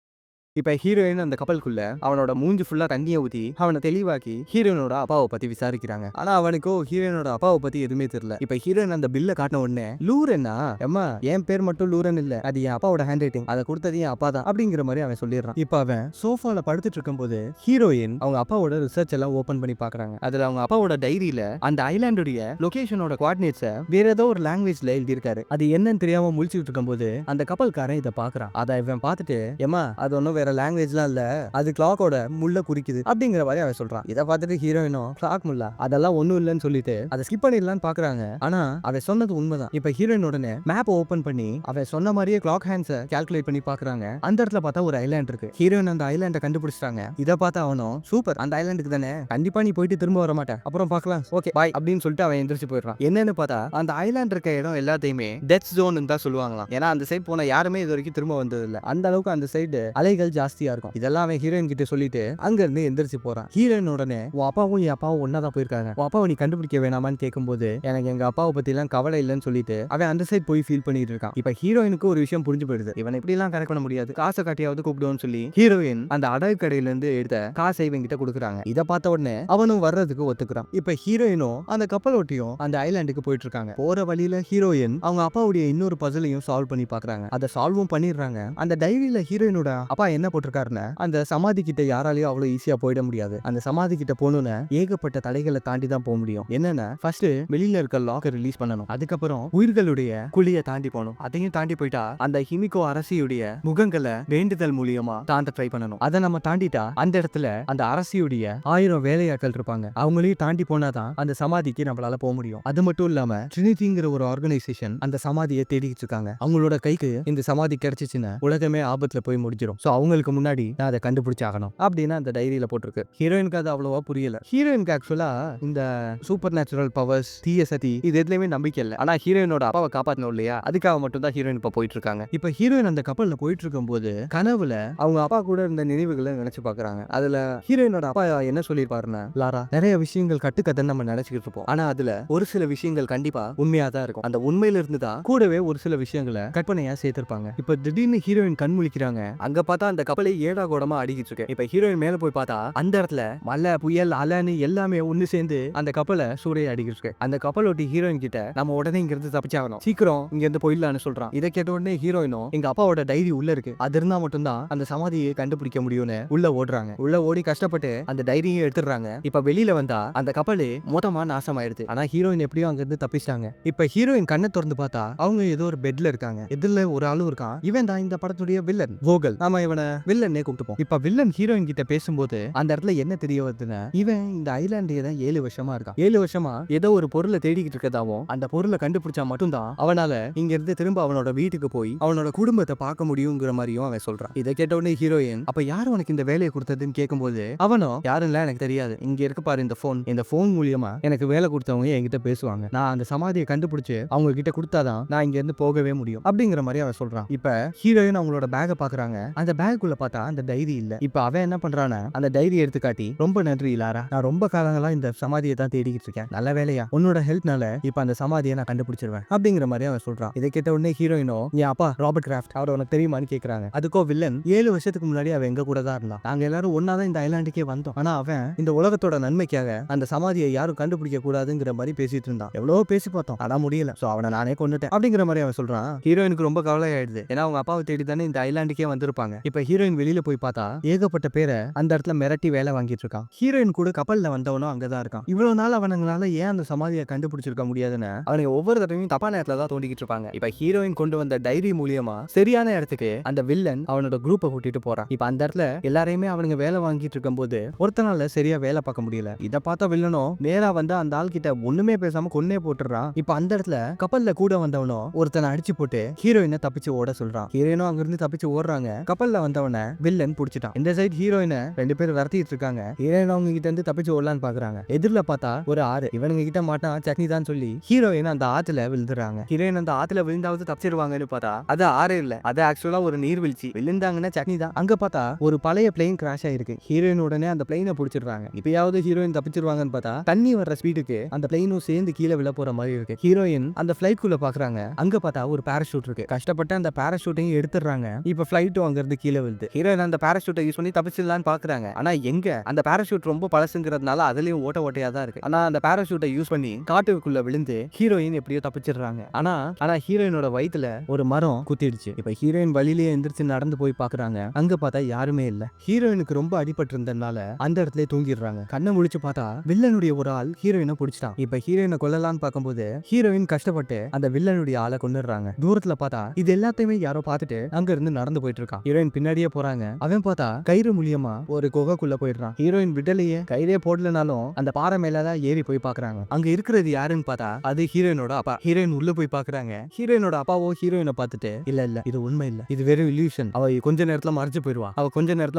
இப்ப ஹீரோயின் அந்த கப்பலுக்குள்ள அவனோட மூஞ்சி ஃபுல்லா தண்ணியை ஊத்தி அவனை தெளிவாக்கி ஹீரோயினோட அப்பாவை பத்தி விசாரிக்கிறாங்க. ஆனா அவனுக்கோ ஹீரோயினோட அப்பாவை பத்தி எதுவுமே தெரியல. இப்ப ஹீரோயின் அந்த பில்ல காட்டின உடனே லூரன்னா அம்மா என் பேர் மட்டும் லூரன் இல்ல, அது என் அப்பாவோட ஹேண்ட் ரைட்டிங், அதை கொடுத்தது என் அப்பா தான் அப்படிங்கிற மாதிரி அவன் சொல்லிடுறான். இப்ப அவன் சோஃபால படுத்துட்டு இருக்கும்போது ஹீரோயின் அவங்க அப்பாவோட ரிசர்ச் எல்லாம் ஓபன் பண்ணி பாக்குறாங்க. அதுல அவங்க அப்பாவோட டைரியில அந்த ஐலாண்டுடைய லொகேஷனோட கோஆர்டினேட்ஸை வேற ஏதோ ஒரு லாங்குவேஜ்ல எழுதியிருக்காரு. அது என்னன்னு தெரியாம முழிச்சுட்டு இருக்கும்போது அந்த கப்பல்காரன் இதை பாக்குறான். அதை இவன் பார்த்துட்டு ஏமா அது ஒன்னும் வேற லாங்குவேஜ்லாம் இல்ல, அது கிளாக்கோட முள்ள குறிக்குது அப்படிங்கிற மாதிரி அவன் சொல்றான். இதை பார்த்துட்டு ஹீரோயினும் கிளாக் முல்லா அதெல்லாம் ஒண்ணும் இல்லைன்னு சொல்லிட்டு அதை ஸ்கிப் பண்ணிடலான்னு பாக்குறாங்க. ஆனா அவன் சொன்னது உண்மைதான். இப்ப ஹீரோயின் உடனே மேப் ஓபன் பண்ணி அவன் சொன்ன மாதிரியே கிளாக் ஹேண்ட்ஸை கால்குலேட் பண்ணி பாக்குறாங்க. அந்த இடத்துல பார்த்தா ஒரு ஐலாண்ட் இருக்கு. ஹீரோயின் அந்த ஐலாண்டை கண்டுபிடிச்சிட்டாங்க. இதை பார்த்து அவனும் சூப்பர், அந்த ஐலாண்டுக்கு தானே, கண்டிப்பா நீ போயிட்டு திரும்ப வர மாட்டேன், அப்புறம் பார்க்கலாம், ஓகே பாய் அப்படின்னு சொல்லிட்டு அவன் எந்திரிச்சு போயிடுறான். என்னன்னு பார்த்தா அந்த ஐலாண்ட் இருக்க இடம் எல்லாத்தையுமே டெத் ஜோன் தான் சொல்லுவாங்களாம். ஏன்னா அந்த சைடு போன யாருமே இது வரைக்கும் திரும்ப வந்தது இல்ல. அந்த அளவுக்கு அந்த சைடு அலைகள் ஜாஸ்தியா இருக்கும். இதெல்லாம் அவன் ஹீரோயின் கிட்ட சொல்லிட்டு அங்க இருந்து எந்திரிச்சு போறான். ஹீரோயின் உடனே உன் அப்பாவும் என் அப்பாவும் ஒன்னாதான் போயிருக்காங்க, உன் அப்பாவை நீ கண்டுபிடிக்க வேணாமான்னு கேட்கும்போது எனக்கு எங்க அப்பாவை பத்தி எல்லாம் கவலை இல்லைன்னு சொல்லிட்டு அவன் அந்த சைடு போய் ஃபீல் பண்ணிட்டு இருக்கான். இப்ப ஹீரோயினுக்கு ஒரு விஷயம் புரிஞ்சு போயிடுது, இவன் இப்படி எல்லாம் கரெக்ட் பண்ண முடியாது, காசை காட்டியாவது கூப்பிடுவோம்னு சொல்லி ஹீரோயின் அந்த அடகு கடையில இருந்து எடுத்த காசை இவன் கிட்ட கொடுக்குறாங்க. இதை பார்த்த உடனே அவனும் வர்றதுக்கு ஒத்துக்கிறான். இப்ப ஹீரோயினும் அந்த கப்பலோட்டியும் அந்த ஐலாண்டுக்கு போயிட்டு இருக்காங்க. போற வழியில ஹீரோயின் அவங்க அப்பாவுடைய இன்னொரு பசிலையும் சால்வ் பண்ணி பாக்குறாங்க. அதை சால்வும் பண்ணிடுறாங்க. அந்த டைரியில ஹீரோயினோட அப்பா என்ன போட்டிருக்காருன்னு அந்த சமாதி கிட்ட யாராலையும் அவ்வளவு ஈஸியா போயிட முடியாது. அந்த சமாதி கிட்ட போகணும்னு ஏகப்பட்ட தடைகளை தாண்டி தான் போக முடியும். என்னன்னா ஃபர்ஸ்ட் வெளியில இருக்க லாக்கர் ரிலீஸ் பண்ணணும், அதுக்கப்புறம் உயிர்களுடைய குழியை தாண்டி போகணும், அதையும் தாண்டி போயிட்டா அந்த ஹிமிகோ அரசியுடைய முகங்களை வேண்டுதல் மூலியமா தாண்ட ட்ரை பண்ணணும். அதை நம்ம தாண்டிட்டா அந்த இடத்துல அந்த அரசியுடைய 1000 வேலையாட்கள் இருப்பாங்க, அவங்களையும் தாண்டி போனாதான் அந்த சமாதிக்கு நம்மளால போக முடியும். அது மட்டும் இல்லாம ட்ரினிட்டிங்கிற ஒரு ஆர்கனைசேஷன் அந்த சமாதியை தேடிட்டு இருக்காங்க. அவங்களோட கைக்கு இந்த சமாதி கிடைச்சிச்சுன்னா உலகமே ஆபத்துல போய் முடிஞ்சிடும். சோ அவங்களுக்கு முன்னாடி நான் அதை கண்டுபிடிச்சாகணும் அப்படின்னு அந்த டைரியில போட்டிருக்கு. ஹீரோயினுக்கு அது அவ்வளவா புரியல. ஹீரோயினுக்கு ஆக்சுவலா இந்த சூப்பர் நேச்சுரல் பவர்ஸ், தீய சதி இது எதுலயுமே நம்பிக்கை இல்லை. ஆனா ஹீரோயினோட அப்பாவை காப்பாற்றணும் இல்லையா, அதுக்காக மட்டும் தான் ஹீரோயின் இப்ப போயிட்டு இருக்காங்க. இப்ப ஹீரோயின் அந்த கப்பல்ல போயிட்டு இருக்கும் போது கனவுல அவங்க அப்பா கூட இருந்த நினைவுகளை நினைச்சு பாக்குறாங்க. அதுல ஹீரோயினோட அப்பா என்ன சொல்லிருப்பாருன்னா, லாரா நிறைய விஷயங்கள் கட்டுக்கதைன்னு நம்ம நினைச்சுக்கிட்டு இருப்போம், ஆனா அதுல ஒரு சில விஷயங்கள் கண்டிப்பா உண்மையா தான் இருக்கும். அந்த உண்மையில இருந்து தான் கூடவே ஒரு சில விஷயங்களை கற்பனையா சேர்த்திருப்பாங்க. இப்ப திடீர்னு ஹீரோயின் கண் முழிக்கிறாங்க. அங்க பார்த்தா அந்த கப்பலை ஏடா கூடமா அடிக்கிட்டு இருக்கு. இப்ப ஹீரோயின் மேல போய் பார்த்தா அந்த இடத்துல மழை, புயல், அலைன்னு எல்லாமே ஒண்ணு சேர்ந்து அந்த கப்பலை சூறைய அடிக்கிட்டு இருக்கு. அந்த கப்பலோட்டி ஹீரோயின் கிட்ட நம்ம உடனே இங்க இருந்து தப்பிச்சாகணும், சீக்கிரம் இங்க இருந்து போயிடலான்னு சொல்றான். இதை கேட்ட உடனே ஹீரோயினும் எங்க அப்பாவோட டைரி உள்ள இருக்கு, அது இருந்தா மட்டும்தான் அந்த சமாதியை கண்டுபிடிக்க முடியும்னு உள்ள ஓடுறாங்க. உள்ள ஓடி கஷ்டப்பட்டு அந்த டைரியை எடுத்துடுறாங்க. இப்ப வெளியில வந்தா அந்த கப்பல் மொத்தமா நாசமாயிருது. ஆனா ஹீரோயின் எப்படியோ அங்க இருந்து தப்பிச்சிட்டாங்க. இப்ப ஹீரோயின் கண்ணை திறந்து பார்த்தா அவங்க ஏதோ ஒரு பெட்ல இருக்காங்க. இதுல ஒரு ஆளு இருக்கான். இவன் தான் இந்த படத்துடைய வில்லன் வோகல். நாம இவனை வில்லன்னே கூப்பிட்டுப்போம். இப்ப வில்லன் ஹீரோயின் கிட்ட பேசும்போது அந்த இடத்துல என்ன தெரிய வருதுன்னா, இவன் இந்த ஐலாண்டே தான் 7 வருஷமா இருக்கான். 7 வருஷமா ஏதோ ஒரு பொருளை தேடிக்கிட்டு இருக்கதாவும் அந்த பொருளை கண்டுபிடிச்சா மட்டும்தான் அவனால இங்க இருந்து திரும்ப அவனோட வீட்டுக்கு போய் அவனோட குடும்பத்தை பார்க்க முடியுங்கிற மாதிரியும் அவன் சொல்றான். இதை கேட்ட உடனே ஹீரோயின் அப்ப யார் உனக்கு இந்த வேலையை கொடுத்ததுன்னு கேட்கும்போது அவனும் யாரும் இல்ல, எனக்கு தெரியாது, இங்க இருக்கு பாரு இந்த போன், இந்த போன் மூலியமா எனக்கு வேலை கொடுத்தவங்க என்கிட்ட பேசுவாங்க, நான் அந்த சமாதியை கண்டுபிடிச்சு அவங்க கிட்ட கொடுத்தாதான் நான் இங்க இருந்து போகவே முடியும் அப்படிங்கிற மாதிரி அவன் சொல்றான். இப்ப ஹீரோயின் அவங்களோட பேக்கை பாக்குறாங்க. அந்த பேக்குள்ள பார்த்தா அந்த டைரி இல்ல. இப்ப அவன் என்ன பண்றானா அந்த டைரி எடுத்து காட்டி, ரொம்ப நன்றி லாரா, நான் ரொம்ப காலங்களா இந்த சமாதியை தான் தேடிக்கிட்டு இருக்கேன், நல்ல வேலையா உன்னோட ஹெல்ப்னால இப்ப அந்த சமாதியை நான் கண்டுபிடிச்சிருவேன் அப்படிங்கிற மாதிரி அவன் சொல்றான். இதை கேட்ட உடனே ஹீரோயினோ என் அப்பா ராபர்ட் கிராஃப்ட் அவர் உனக்கு தெரியுமான்னு கேக்குறாங்க. அதுக்கோ வில்லன் 7 வருஷத்துக்கு முன்னாடி அவன் எங்க கூட தான் இருந்தான், நாங்க எல்லாரும் ஒன்னாதான் இந்த ஐலாண்டுக்கே வந்தோம், ஆனா அவன் இந்த உலகத்தோட நன்மைக்காக அந்த சமாதியை யாரும் கண்டுபிடிக்க கூடாதுங்கிற மாதிரி பேசிட்டு இருந்தான். எவ்வளவோ பேசி பார்த்தோம், ஆனா முடியல, சோ அவனை நானே கொன்னுட்டேன் அப்படிங்கிற மாதிரி அவன் சொல்றான். ஹீரோயினுக்கு ரொம்ப கவலை ஆயிடுது. ஏன்னா அவங்க அப்பாவை தேடி தானே இந்த ஐலாண்டுக்கே வந்திருப்பாங்க. இப்ப ஹீரோயின் வெளியில போய் பார்த்தா ஏகப்பட்ட பேரை அந்த இடத்துல மிரட்டி வேலை வாங்கிட்டு இருக்கான். ஹீரோயின் கூட கப்பல்ல வந்தவனும் அங்கதான் இருக்கான். இவ்வளவு நாள் அவனுங்களால ஏன் அந்த சமாதியை கண்டுபிடிச்சிருக்க முடியாதுன்னு அவனுக்கு ஒவ்வொரு தடவையும் தப்பான இடத்துல தான் தோண்டிக்கிட்டு இருப்பாங்க. இப்ப ஹீரோயின் கொண்டு வந்த டைரி மூலியமா சரியான இடத்துக்கு அந்த வில்லன் அவனோட குரூப்பை கூட்டிட்டு போறான். இப்ப அந்த இடத்துல எல்லாரையுமே அவனுங்க வேலை வாங்கிட்டு இருக்கும் போது ஒருத்தனால சரியா வேலை பார்க்க முடியல. இத பார்த்த வில்லனும் நேரா வந்து அந்த ஆள் கிட்ட ஒண்ணுமே பேசாம கொன்னே போட்டுறான். இப்ப அந்த இடத்துல கப்பல்ல கூட வந்தவனும் ஒருத்தனை அடிச்சு போட்டு ஹீரோயினை தப்பிச்சு ஓட சொல்றான். ஹீரோயினும் அங்க இருந்து தப்பிச்சு ஓடுறாங்க. கப்பல்ல வந்தவன வில்லன் புடிச்சிட்டான். இந்த சைடு ஹீரோயினை 2 பேர் வரத்திட்டு இருக்காங்க. ஹீரோயின் அவங்க கிட்ட இருந்து தப்பிச்சு ஓடலான்னு பாக்குறாங்க. எதிரில பார்த்தா ஒரு ஆறு. இவனுங்க கிட்ட மாட்டா சட்னி தான் சொல்லி ஹீரோயின் அந்த ஆத்துல விழுந்துறாங்க. ஹீரோயின் அந்த ஆத்துல விழுந்தாவது தப்பிச்சிருவாங்கன்னு பார்த்தா அது ஆறு இல்ல, அது ஆக்சுவலா ஒரு நீர்வீழ்ச்சி. விழுந்தாங்கன்னா சட்னி தான். அங்க பார்த்தா ஒரு பழைய பிளேன் கிராஷ் ஆயிருக்கு. ஹீரோயின் உடனே அந்த பிளேனை புடிச்சிடுறாங்க. இப்பயாவது ஹீரோயின் தப்பிச்சிருவாங்கன்னு பார்த்தா தண்ணி வர்ற ஸ்பீடுக்கு அந்த பிளேனும் சேர்ந்து கீழே விழ போற மாதிரி இருக்கு. ஹீரோயின் அந்த பிளைட் குள்ள பாக்குறாங்க. அங்க பார்த்தா ஒரு பாராசூட் இருக்கு. கஷ்டப்பட்டு அந்த பாராசூட்டையும் எடுத்துறாங்க. இப்ப பிளைட்டும் அங்க இருந்து கீழே விழுது. ஹீரோயின் அந்த பாராசூட்டை யூஸ் பண்ணி தப்பிச்சிடலான்னு பாக்குறாங்க. ஆனா எங்க அந்த பாராசூட் ரொம்ப பழசுங்கிறதுனால அதுலயும் ஓட்டையா தான் இருக்கு. ஆனா அந்த பாராசூட்டை யூஸ் பண்ணி காட்டுக்குள்ள விழுந்து ஹீரோயின் எப்படியோ தப்பிச்சிடுறாங்க. ஆனா ஹீரோயினோட வயித்துல ஒரு மரம் குத்திடுச்சு. இப்ப ஹீரோயின் வழியிலேயே எந்திரிச்சு நடந்து போய் பாக்குறாங்க. அங்க பார்த்தா யாருமே இல்ல. ஹீரோயினுக்கு ரொம்ப அடிபட்டு இருந்ததுனால அந்த இடத்துல தூங்கிடுறாங்க. கண்ணை முழிச்சு பார்த்தா வில்லனுடைய ஒரு ஆள் ஹீரோயினை பிடிச்சிட்டான். இப்ப ஹீரோயினை கொல்லலான்னு பார்க்கும்போது ஹீரோயின் கஷ்டப்பட்டு அந்த வில்லனுடைய ஆளை கொன்னுடுறாங்க. தூரத்துல பார்த்தா இது எல்லாத்தையுமே யாரோ பார்த்துட்டு அங்க இருந்து நடந்து போயிட்டு இருக்கான். ஹீரோயின் பின்னாடியே போறாங்க. அவன் பார்த்தா கயிறு மூலியமா ஒரு குகைக்குள்ள போயிடுறான். ஹீரோயின் விடலையே, கயிறே போடலனாலும் அந்த பாறை மேலதான் ஏறி போய் பாக்குறாங்க. அங்க இருக்கிறது யாருன்னு பார்த்தா அது ஹீரோயினோட அப்பா. ஹீரோயின் உள்ள போய் பாக்குறாங்க. ஹீரோயினோட அப்பாவோ ஹீரோயினை பார்த்துட்டு இல்ல இல்ல இது உண்மை இல்ல, இது வெறும் இல்யூஷன், அவ கொஞ்ச நேரத்துல மறைஞ்சு போயிடுவா,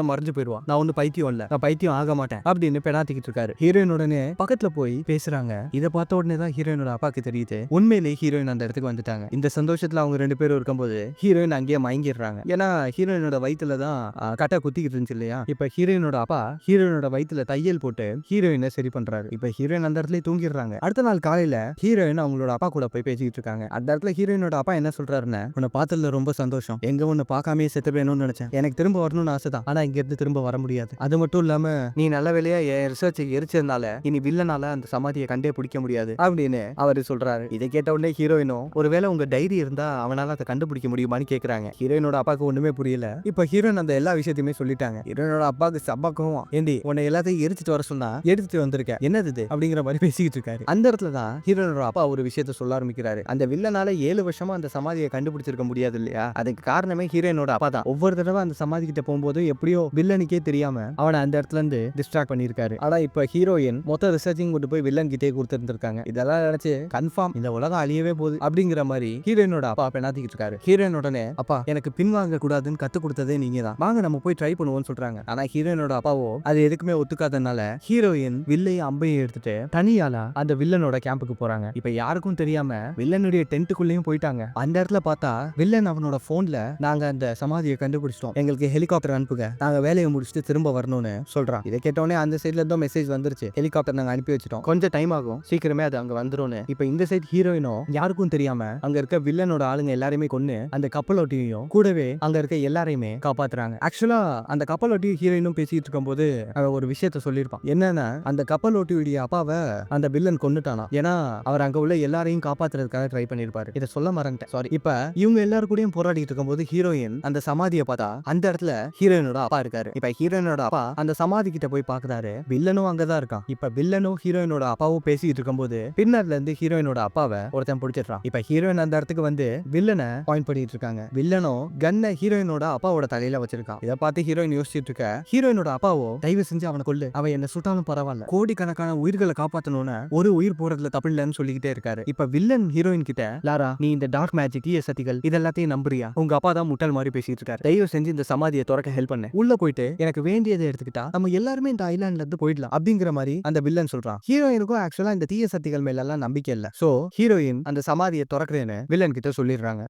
நான் ஒண்ணு பைத்தியம் இல்ல, நான் பைத்தியம் ஆக மாட்டேன் அப்படின்னு பெணாத்திக்கிட்டு இருக்காரு. ஹீரோயின் உடனே பக்கத்துல போய் பேசுறாங்க. இதை பார்த்த உடனே தான் ஹீரோயினோட அப்பாக்கு தெரியுது உண்மையிலேயே ஹீரோயின் அந்த இடத்துக்கு வந்துட்டாங்க. இந்த சந்தோஷத்துல அவங்க 2 பேரும் இருக்கும்போது ஹீரோயின் அங்கேயே மயங்கிடுறாங்க. ஏன்னா ஹீரோயினோட வயித்துல தான் கட்டை குத்திக்கிட்டு இருந்துச்சு இல்லையா. இப்ப ஹீரோயினோட அப்பா ஹீரோயினோட வயித்துல தையல் போட்டு ஹீரோயினை சரி பண்றாரு. இப்ப ஹீரோயின் அந்த இடத்துல தூங்கிடுறாங்க. அடுத்த நாள் காலையில ஹீரோயின் அவங்களோட அப்பா கூட போய் பேசிக்கிட்டு இருக்காங்க. அந்த இடத்துல ஹீரோயினோட அப்பா என்ன சொல்றாருன்னு, உன்னை பார்த்ததுல ரொம்ப சந்தோஷம், எங்க உன்னை பார்க்காமே செத்து போயணும்னு நினைச்சேன், எனக்கு திரும்ப வரணும்னு ஆசை தான், ஆனா இங்க இருந்து திரும்ப வர முடியாது. அது மட்டும் இல்லாம நீ நல்ல வேலையா என் ரிசர்ச் எரிச்சதுனால இனி வில்லனால அந்த சமாதியை கண்டே பிடிக்க முடியாது அப்படின்னு அவரு சொல்றாரு. இதை கேட்ட உடனே ஹீரோயினும் ஒருவேளை உங்க டைரி இருந்தா அவனால அதை கண்டுபிடிக்க முடியுமான்னு கேக்குறாங்க. ஹீரோயினோட அப்பாவுக்கு ஒண்ணுமே புரியல. இப்ப ஹீரோயின் அந்த எல்லா விஷயத்தையுமே சொல்லிட்டாங்க. ஹீரோயினோட அப்பாவுக்கு சப்பாக்கும் ஏண்டி உன்னை எல்லாத்தையும் எரிச்சிட்டு வர சொன்னா எடுத்துட்டு வந்திருக்க, என்னது இது அப்படிங்கிற மாதிரி பேசிக்கிட்டு இருக்காரு. அந்த இடத்துல தான் ஹீரோயினோட அப்பா ஒரு விஷயத்த சொல்ல ஆரம்பிக்கிறாரு. அந்த வில்லனால 7 வருஷமா அந்த சமாதியை கண்டுபிடிச்சிருக்க முடியாது இல்லையா, அதுக்கு காரணமே ஹீரோயினோட அப்பா தான். ஒவ்வொரு தடவை அந்த சமாதி கிட்ட போகும்போது எப்படியோ வில்லனுக்கே தெரியாம அவனை அந்த இடத்துல இருந்து டிஸ்ட்ராக்ட் பண்ணிருக்காரு. ஆனா இப்ப ஹீரோயின் மொத்த ரிசர்ச்சிங் கொண்டு போய் வில்லன் கிட்டே கொடுத்துருக்காங்க. இதெல்லாம் நினைச்சு கன்ஃபார்ம் இந்த உலகம் அழியவே போகுது அப்படிங்கிற மாதிரி ஹீரோயினோட அப்பா பெணாத்திக்கிட்டு இருக்காரு. ஹீரோயின் உடனே அப்பா எனக்கு பின்வாங்க கூடாதுன்னு கத்து கொடுத்ததே நீங்க தான், வாங்க நம்ம போய் ட்ரை பண்ணுவோம்னு சொல்றாங்க. ஆனா ஹீரோயினோட அப்பாவோ அது எதுக்குமே ஒத்துக்காதனால ஹீரோயின் வில்லையும் அம்பையும் எடுத்துட்டு தனியால அந்த வில்லனோட கேம்புக்கு போறாங்க. இப்ப யாருக்கும் தெரியாம வில்லனுடைய டென்ட்டுக்குள்ளேயும் போயிட்டாங்க. அந்த இடத்துல பார்த்தா வில்லன் அவனோட போன்ல நாங்க அந்த சமாதியை கண்டுபிடிச்சிட்டோம், எங்களுக்கு ஹெலிகாப்டர் அனுப்புங்க, நாங்க வேலையை முடிச்சுட்டு திரும்ப வரணும்னு சொல்றான். இதை கேட்டோடனே அந்த சைட்ல இருந்தோ மெசேஜ் வந்துருச்சு, ஹெலிகாப்டர் நாங்க அனுப்பி வச்சிட்டோம், கொஞ்சம் டைம் ஆகும், சீக்கிரமே அது அங்க வந்துரும்னு. இப்ப இந்த சைட் ஹீரோயினும் யாருக்கும் தெரியாம அங்க இருக்க வில்லனோட ஆளுங்க எல்லாரையுமே கொன்னு அந்த கப்பலோட்டியையும் கூடவே அங்க இருக்க எல்லாரையுமே காப்பாத்துறாங்க. ஆக்சுவலா அந்த கப்பலோட்டியும் ஹீரோயினும் பேசிட்டு இருக்கும்போது அவன் ஒரு விஷயத்த சொல்லியிருப்பான். என்னன்னா அந்த கப்பலோட்டியுடைய அப்பாவை அந்த வில்லன் கொன்னுட்டானா, ஏன்னா அவர் அங்க உள்ள எல்லாரையும் காப்பாத்துறதுக்காக ட்ரை பண்ணிருப்பாரு. இதை சொல்ல மறந்துட்டேன், சாரி. இப்ப இவங்க எல்லாரும் கூடயும் போராடிட்டு இருக்கும்போது ஹீரோயின் அந்த சமாதியை பார்த்தா அந்த இடத்துல ஹீரோயினோட அப்பா இருக்காரு. இப்ப ஹீரோயினோட அப்பா அந்த சமாதி கிட்ட போய் பாக்குறாரு. வில்லனும் அங்கதான் இருக்கான். இப்ப வில்லனும் ஹீரோயினோட அப்பாவும் பேசிட்டு இருக்கும்போது பின்னர்ல இருந்து ஹீரோயினோட அப்பாவை ஒருத்தன் பிடிச்சிடுறான். இப்ப ஹீரோயின் அந்த இடத்துக்கு வந்து வில்லனை பாயிண்ட் பண்ணிட்டு இருக்காங்க. வில்லனும் கன்னை ஹீரோயினோட அப்பாவோட தலையில வச்சிருக்கான். இதை பார்த்து ஹீரோயின் யோசிச்சுட்டு இருக்க, ஹீரோயினோட அப்பாவோ தயவு செஞ்சு அவனை கொல்லு, அவன் என்ன சுட்டாலும் பரவாயில்ல, கோடிக்கணக்கான உயிர்களை காப்பாத்தணும்னு ஒரு உயிர் போறதுல தப்பு இல்லைன்னு சொல்லிக்கிட்டே இருக்காரு. இப்ப வில்லன் ஹீரோயின் கிட்ட, லாரா நீ இந்த டார்க் மேஜிக் தீய சக்திகள் இதெல்லாத்தையும் நம்புறியா, உங்க அப்பா தான் முட்டாள் மாதிரி பேசிட்டு இருக்காரு, தயவு செஞ்சு இந்த சமாதியை திறக்க ஹெல்ப் பண்ணு, உள்ள போயிட்டு எனக்கு வேண்டியதை எடுத்துக்கிட்டா நம்ம எல்லாருமே இந்த ஐலாண்ட்ல இருந்து போயிடலாம் அப்படிங்கிற மாதிரி அந்த வில்லன் சொல்றான். ஹீரோயினுக்கும் ஆக்சுவலா இந்த தீய சக்திகள் மேல எல்லாம் நம்பிக்கை இல்ல. சோ ஹீரோயின் அந்த சமாதியை திறக்கிறேன்னு வில்லன் கிட்ட சொல்லிடுறாங்க.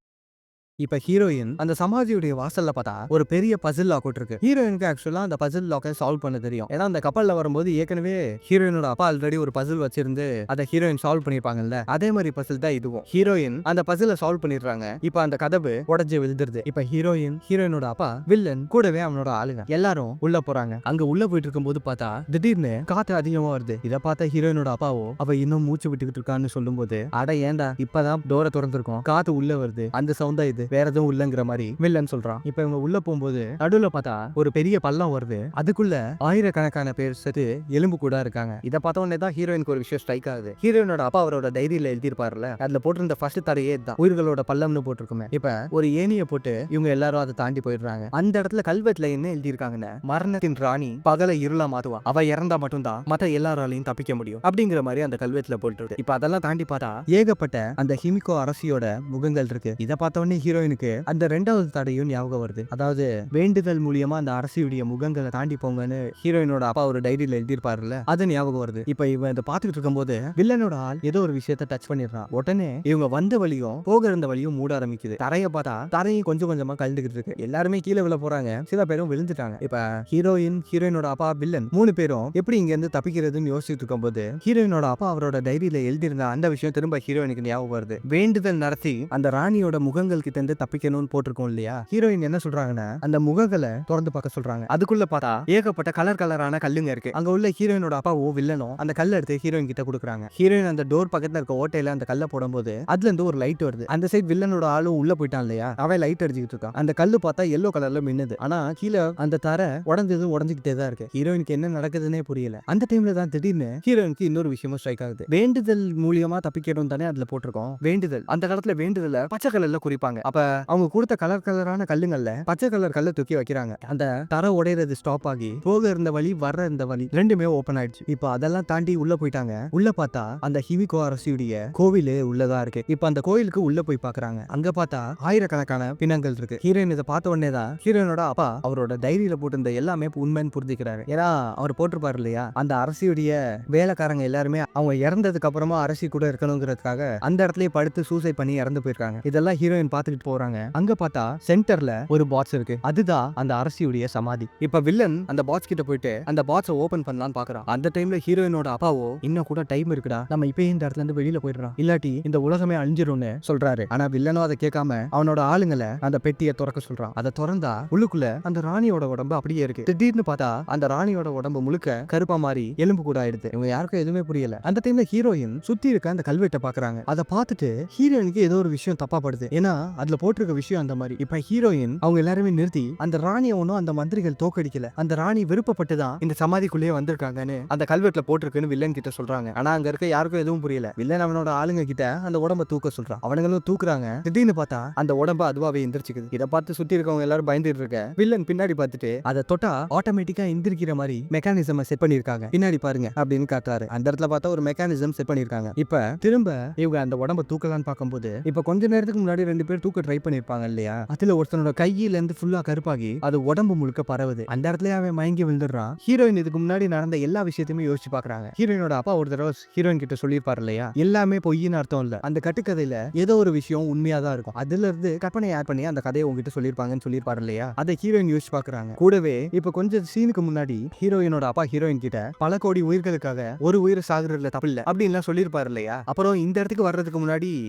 இப்ப ஹீரோயின் அந்த சமாதியுடைய வாசல்ல பார்த்தா ஒரு பெரிய பசில் லாக் இருக்கு. ஹீரோயினுக்கு ஆக்சுவலா அந்த பசில் லாக்கை சால்வ் பண்ண தெரியும். ஏன்னா அந்த கப்பல்ல வரும்போது ஏற்கனவே ஹீரோயினோட அப்பா ஆல்ரெடி ஒரு பசில் வச்சிருந்து அதை ஹீரோயின் சால்வ் பண்ணிருப்பாங்கல்ல, அதே மாதிரி பசில் தான் இதுவும். ஹீரோயின் அந்த பசில சால்வ் பண்ணிடுறாங்க. இப்ப அந்த கதவு உடைஞ்சு விழுந்துருது. இப்ப ஹீரோயினோட அப்பா, வில்லன் கூடவே அவனோட ஆளுங்க எல்லாரும் உள்ள போறாங்க. அங்க உள்ள போயிட்டு இருக்கும்போது பார்த்தா திடீர்னு காத்து அதிகமா வருது. இதை பார்த்த ஹீரோயினோட அப்பாவோ அவ இன்னும் மூச்சு விட்டுக்கிட்டு இருக்கான்னு சொல்லும்போது, அட ஏண்டா இப்பதான் டோரை திறந்திருக்கோம், காத்து உள்ள வருது, அந்த சவுண்டா இது, வேற எதுவும் இல்லங்கிற மாதிரி வில்லன் சொல்றான். இப்ப இவங்க உள்ள போகும்போது நடுவுல பார்த்தா ஒரு பெரிய பள்ளம் வருது. அதுக்குள்ள ஆயிரக்கணக்கான பேர் செத்து எலும்பு கூட இருக்காங்க. இதை பார்த்த உடனே தான் ஹீரோயினுக்கு ஒரு விஷயம் ஸ்ட்ரைக் ஆகுது. ஹீரோயினோட அப்பா அவரோட டைரியில எழுதியிருப்பாருல, அதுல போட்டிருந்த ஃபர்ஸ்ட் தடையே தான் உயிர்களோட பள்ளம்னு போட்டிருக்குமே. இப்ப ஒரு ஏணியை போட்டு இவங்க எல்லாரும் அதை தாண்டி போயிடுறாங்க. அந்த இடத்துல கல்வெட்டுல என்ன எழுதியிருக்காங்கன்னு, மரணத்தின் ராணி பகலை இருளா மாத்துவா, அவ இறந்தா மட்டும்தான் மத்த எல்லாராலையும் தப்பிக்க முடியும் அப்படிங்கிற மாதிரி அந்த கல்வெட்டுல போட்டுருக்கு. இப்ப அதெல்லாம் தாண்டி பார்த்தா ஏகப்பட்ட அந்த ஹிமிகோ அரசியோட முகங்கள் இருக்கு. இதை பார்த்த உடனே ஹீரோயினுக்கு அந்த 2வது தடையும் ஞாபகம் வருது. அதாவது வேண்டுதல் மூலியமா அந்த அரசியுடைய முகங்களை தாண்டி போங்கன்னு ஹீரோயினோட அப்பா ஒரு டைரியில எழுதியிருப்பாருல்ல, அது ஞாபகம் வருது. இப்ப இவன் இதை பார்த்துட்டு இருக்கும்போது வில்லனோட ஆள் ஏதோ ஒரு விஷயத்த டச் பண்ணிடுறான். உடனே இவங்க வந்த வழியும் போக இருந்த வழியும் மூட ஆரம்பிக்குது. தரையை பார்த்தா தரையும் கொஞ்சம் கொஞ்சமா கலந்துகிட்டு இருக்கு. எல்லாருமே கீழே விழ போறாங்க, சில பேரும் விழுந்துட்டாங்க. இப்ப ஹீரோயினோட அப்பா, வில்லன் 3 பேரும் எப்படி இங்க இருந்து தப்பிக்கிறதுன்னு யோசிச்சுட்டு இருக்கும்போது ஹீரோயினோட அப்பா அவரோட டைரியில எழுதியிருந்த அந்த விஷயம் திரும்ப ஹீரோயினுக்கு ஞாபகம் வருது. வேண்டுதல் நடத்தி அந்த ராணியோட முகங்கள் கிட்ட இருந்து தப்பிக்கணும்னு போட்டிருக்கோம் இல்லையா, ஹீரோயின் என்ன சொல்றாங்கன்னா அந்த முகங்களை திறந்து பார்க்க சொல்றாங்க. அதுக்குள்ள பார்த்தா ஏகப்பட்ட கலர் கலரான கல்லுங்க இருக்கு. அங்க உள்ள ஹீரோயினோட அப்பாவோ வில்லனோ அந்த கல்லை எடுத்து ஹீரோயின் கிட்ட கொடுக்குறாங்க. ஹீரோயின் அந்த டோர் பக்கத்துல இருக்க ஓட்டையில அந்த கல்லை போடும்போது அதுல இருந்து ஒரு லைட் வருது. அந்த சைடு வில்லனோட ஆளும் உள்ள போயிட்டான் இல்லையா, அவன் லைட் அடிச்சுக்கிட்டு இருக்கான். அந்த கல்லு பார்த்தா எல்லோ கலர்ல மின்னுது. ஆனா கீழே அந்த தரை உடஞ்சுக்கிட்டே தான் இருக்கு. ஹீரோயினுக்கு என்ன நடக்குதுன்னே புரியல. அந்த டைம்ல தான் திடீர்னு ஹீரோயினுக்கு இன்னொரு விஷயமும் ஸ்ட்ரைக் ஆகுது. வேண்டுதல் மூலியமா தப்பிக்கணும் தானே அதுல போட்டிருக்கோம். வேண்டுதல், அந்த காலத்துல வேண்டுதல பச்சை கலர்ல குறிப்பாங்க. அப்ப அவங்க கொடுத்த கலர் கலரான கல்லுங்கள்ல பச்சை கலர் கல்ல தூக்கி வைக்கிறாங்க. அந்த தரை உடையிறது ஸ்டாப் ஆகி போக இருந்த வழி வர்ற இந்த வழி ரெண்டுமே ஓபன் ஆயிடுச்சு. இப்போ அதெல்லாம் தாண்டி உள்ள போயிட்டாங்க. உள்ள பார்த்தா அந்த ஹிமிகோ அரசியுடைய கோவில் உள்ளதா இருக்கு. இப்போ அந்த கோயிலுக்கு உள்ள போய் பாக்குறாங்க. அங்க பார்த்தா ஆயிரக்கணக்கான பிணங்கள் இருக்கு. ஹீரோயின் இதை பார்த்த உடனே தான் ஹீரோயினோட அப்பா அவரோட டைரியில போட்டிருந்த எல்லாமே உண்மைன்னு புரிஞ்சுக்கிறாரு. ஏன்னா அவர் போட்டிருப்பாரு இல்லையா, அந்த அரசியுடைய வேலைக்காரங்க எல்லாருமே அவங்க இறந்ததுக்கு அப்புறமா அரசி கூட இருக்கணுங்கிறதுக்காக அந்த இடத்துலயே படுத்து சூசைட் பண்ணி இறந்து போயிருக்காங்க. இதெல்லாம் ஹீரோயின் பார்த்துட்டு போறாங்க. அங்க பார்த்தா சென்டர்ல ஒரு பாக்ஸ் இருக்கு. அதுதான் அந்த அரசியுடைய சமாதி. இப்ப வில்லன் அந்த பாக்ஸ் கிட்ட போயிட்டு அந்த பாக்ஸை ஓபன் பண்ணலாம்னு பாக்குறான். அந்த டைம்ல ஹீரோயினோட அப்பாவோ இன்னும் கூட டைம் இருக்குடா, நம்ம இப்பயே இந்த இடத்துல இருந்து வெளியில போயிடுறோம், இல்லாட்டி இந்த உலகமே அழிஞ்சிரும்னு சொல்றாரு. ஆனா வில்லனோ அதை கேட்காம அவனோட ஆளுங்களை அந்த பெட்டியை திறக்க சொல்றான். அதை திறந்தா உள்ளுக்குள்ள அந்த ராணியோட உடம்பு அப்படியே இருக்கு. திடீர்னு பார்த்தா அந்த ராணியோட உடம்பு முழுக்க கருப்பா மாறி எலும்பு கூட ஆயிடுது. இவங்க யாருக்கும் எதுவுமே புரியல. அந்த டைம்ல ஹீரோயின் சுத்தி இருக்க அந்த கல்வெட்டை பாக்குறாங்க. அதை பார்த்துட்டு ஹீரோயினுக்கு ஏதோ ஒரு விஷயம் தப்பா படுது. ஏன்னா அதுல போட்டிருக்க விஷயம் அந்த மாதிரி. இப்ப ஹீரோயின் அவங்க எல்லாருமே நிறுத்தி அந்த ராணியை ஒன்னும் அந்த மந்திரிகள் தோக்கடிக்கல, அந்த ராணி விருப்பப்பட்டுதான் இந்த சமாதிக்குள்ளேயே வந்திருக்காங்கன்னு அந்த கல்வெட்டுல போட்டிருக்குன்னு வில்லன் கிட்ட சொல்றாங்க. ஆனா அங்க இருக்க யாருக்கும் எதுவும் புரியல. வில்லன் அவனோட ஆளுங்க கிட்ட அந்த உடம்ப தூக்க சொல்றான். அவனுங்களும் தூக்குறாங்க. திடீர்னு பார்த்தா அந்த உடம்பு அதுவாவே எந்திரிச்சுக்குது. இதை பார்த்து சுத்தி இருக்கவங்க எல்லாரும் பயந்துட்டு இருக்க வில்லன் பின்னாடி பார்த்துட்டு அதை தொட்டா ஆட்டோமேட்டிக்கா எந்திரிக்கிற மாதிரி மெக்கானிசம் செட் பண்ணிருக்காங்க. பின்னாடி பாருங்க அப்படின்னு காட்டுறாரு. அந்த இடத்துல பார்த்தா ஒரு மெக்கானிசம் செட் பண்ணிருக்காங்க. இப்ப திரும்ப இவங்க அந்த உடம்ப தூக்கலான்னு பார்க்கும்போது இப்ப கொஞ்ச நேரத்துக்கு முன்னாடி 2 பேர் தூக்க ட்ரை பண்ணிருப்பாங்க இல்லையா, அதுல ஒருத்தனோட கையில இருந்து ஃபுல்லா கருப்பாகி அது உடம்பு முழுக்க பரவுது. அந்த இடத்துல அவன் மயங்கி விழுந்துடுறான். ஹீரோயின் இதுக்கு முன்னாடி நடந்த எல்லா விஷயத்தையுமே யோசிச்சு பாக்குறாங்க. ஹீரோயினோட அப்பா ஒரு தடவை ஹீரோயின் கிட்ட சொல்லியிருப்பாரு இல்லையா, எல்லாமே பொய்ன்னு அர்த்தம் இல்ல, அந்த கட்டுக்கதையில ஏதோ ஒரு விஷயம் உண்மையா தான் இருக்கும், அதுல இருந்து கற்பனை ஆட் பண்ணி அந்த கதையை உங்ககிட்ட சொல்லியிருப்பாங்கன்னு சொல்லியிருப்பாரு இல்லையா. அதை ஹீரோயின் யோசிச்சு பாக்குறாங்க. கூடவே இப்ப கொஞ்சம் சீனுக்கு முன்னாடி ஹீரோயினோட அப்பா ஹீரோயின் கிட்ட பல கோடி உயிர்களுக்காக ஒரு உயிர் சாகுறதுல தப்பு இல்ல அப்படின்னு சொல்லியிருப்பாரு இல்லையா. அப்புறம் இந்த இடத்துக்கு வர்றதுக்கு முன்னாடி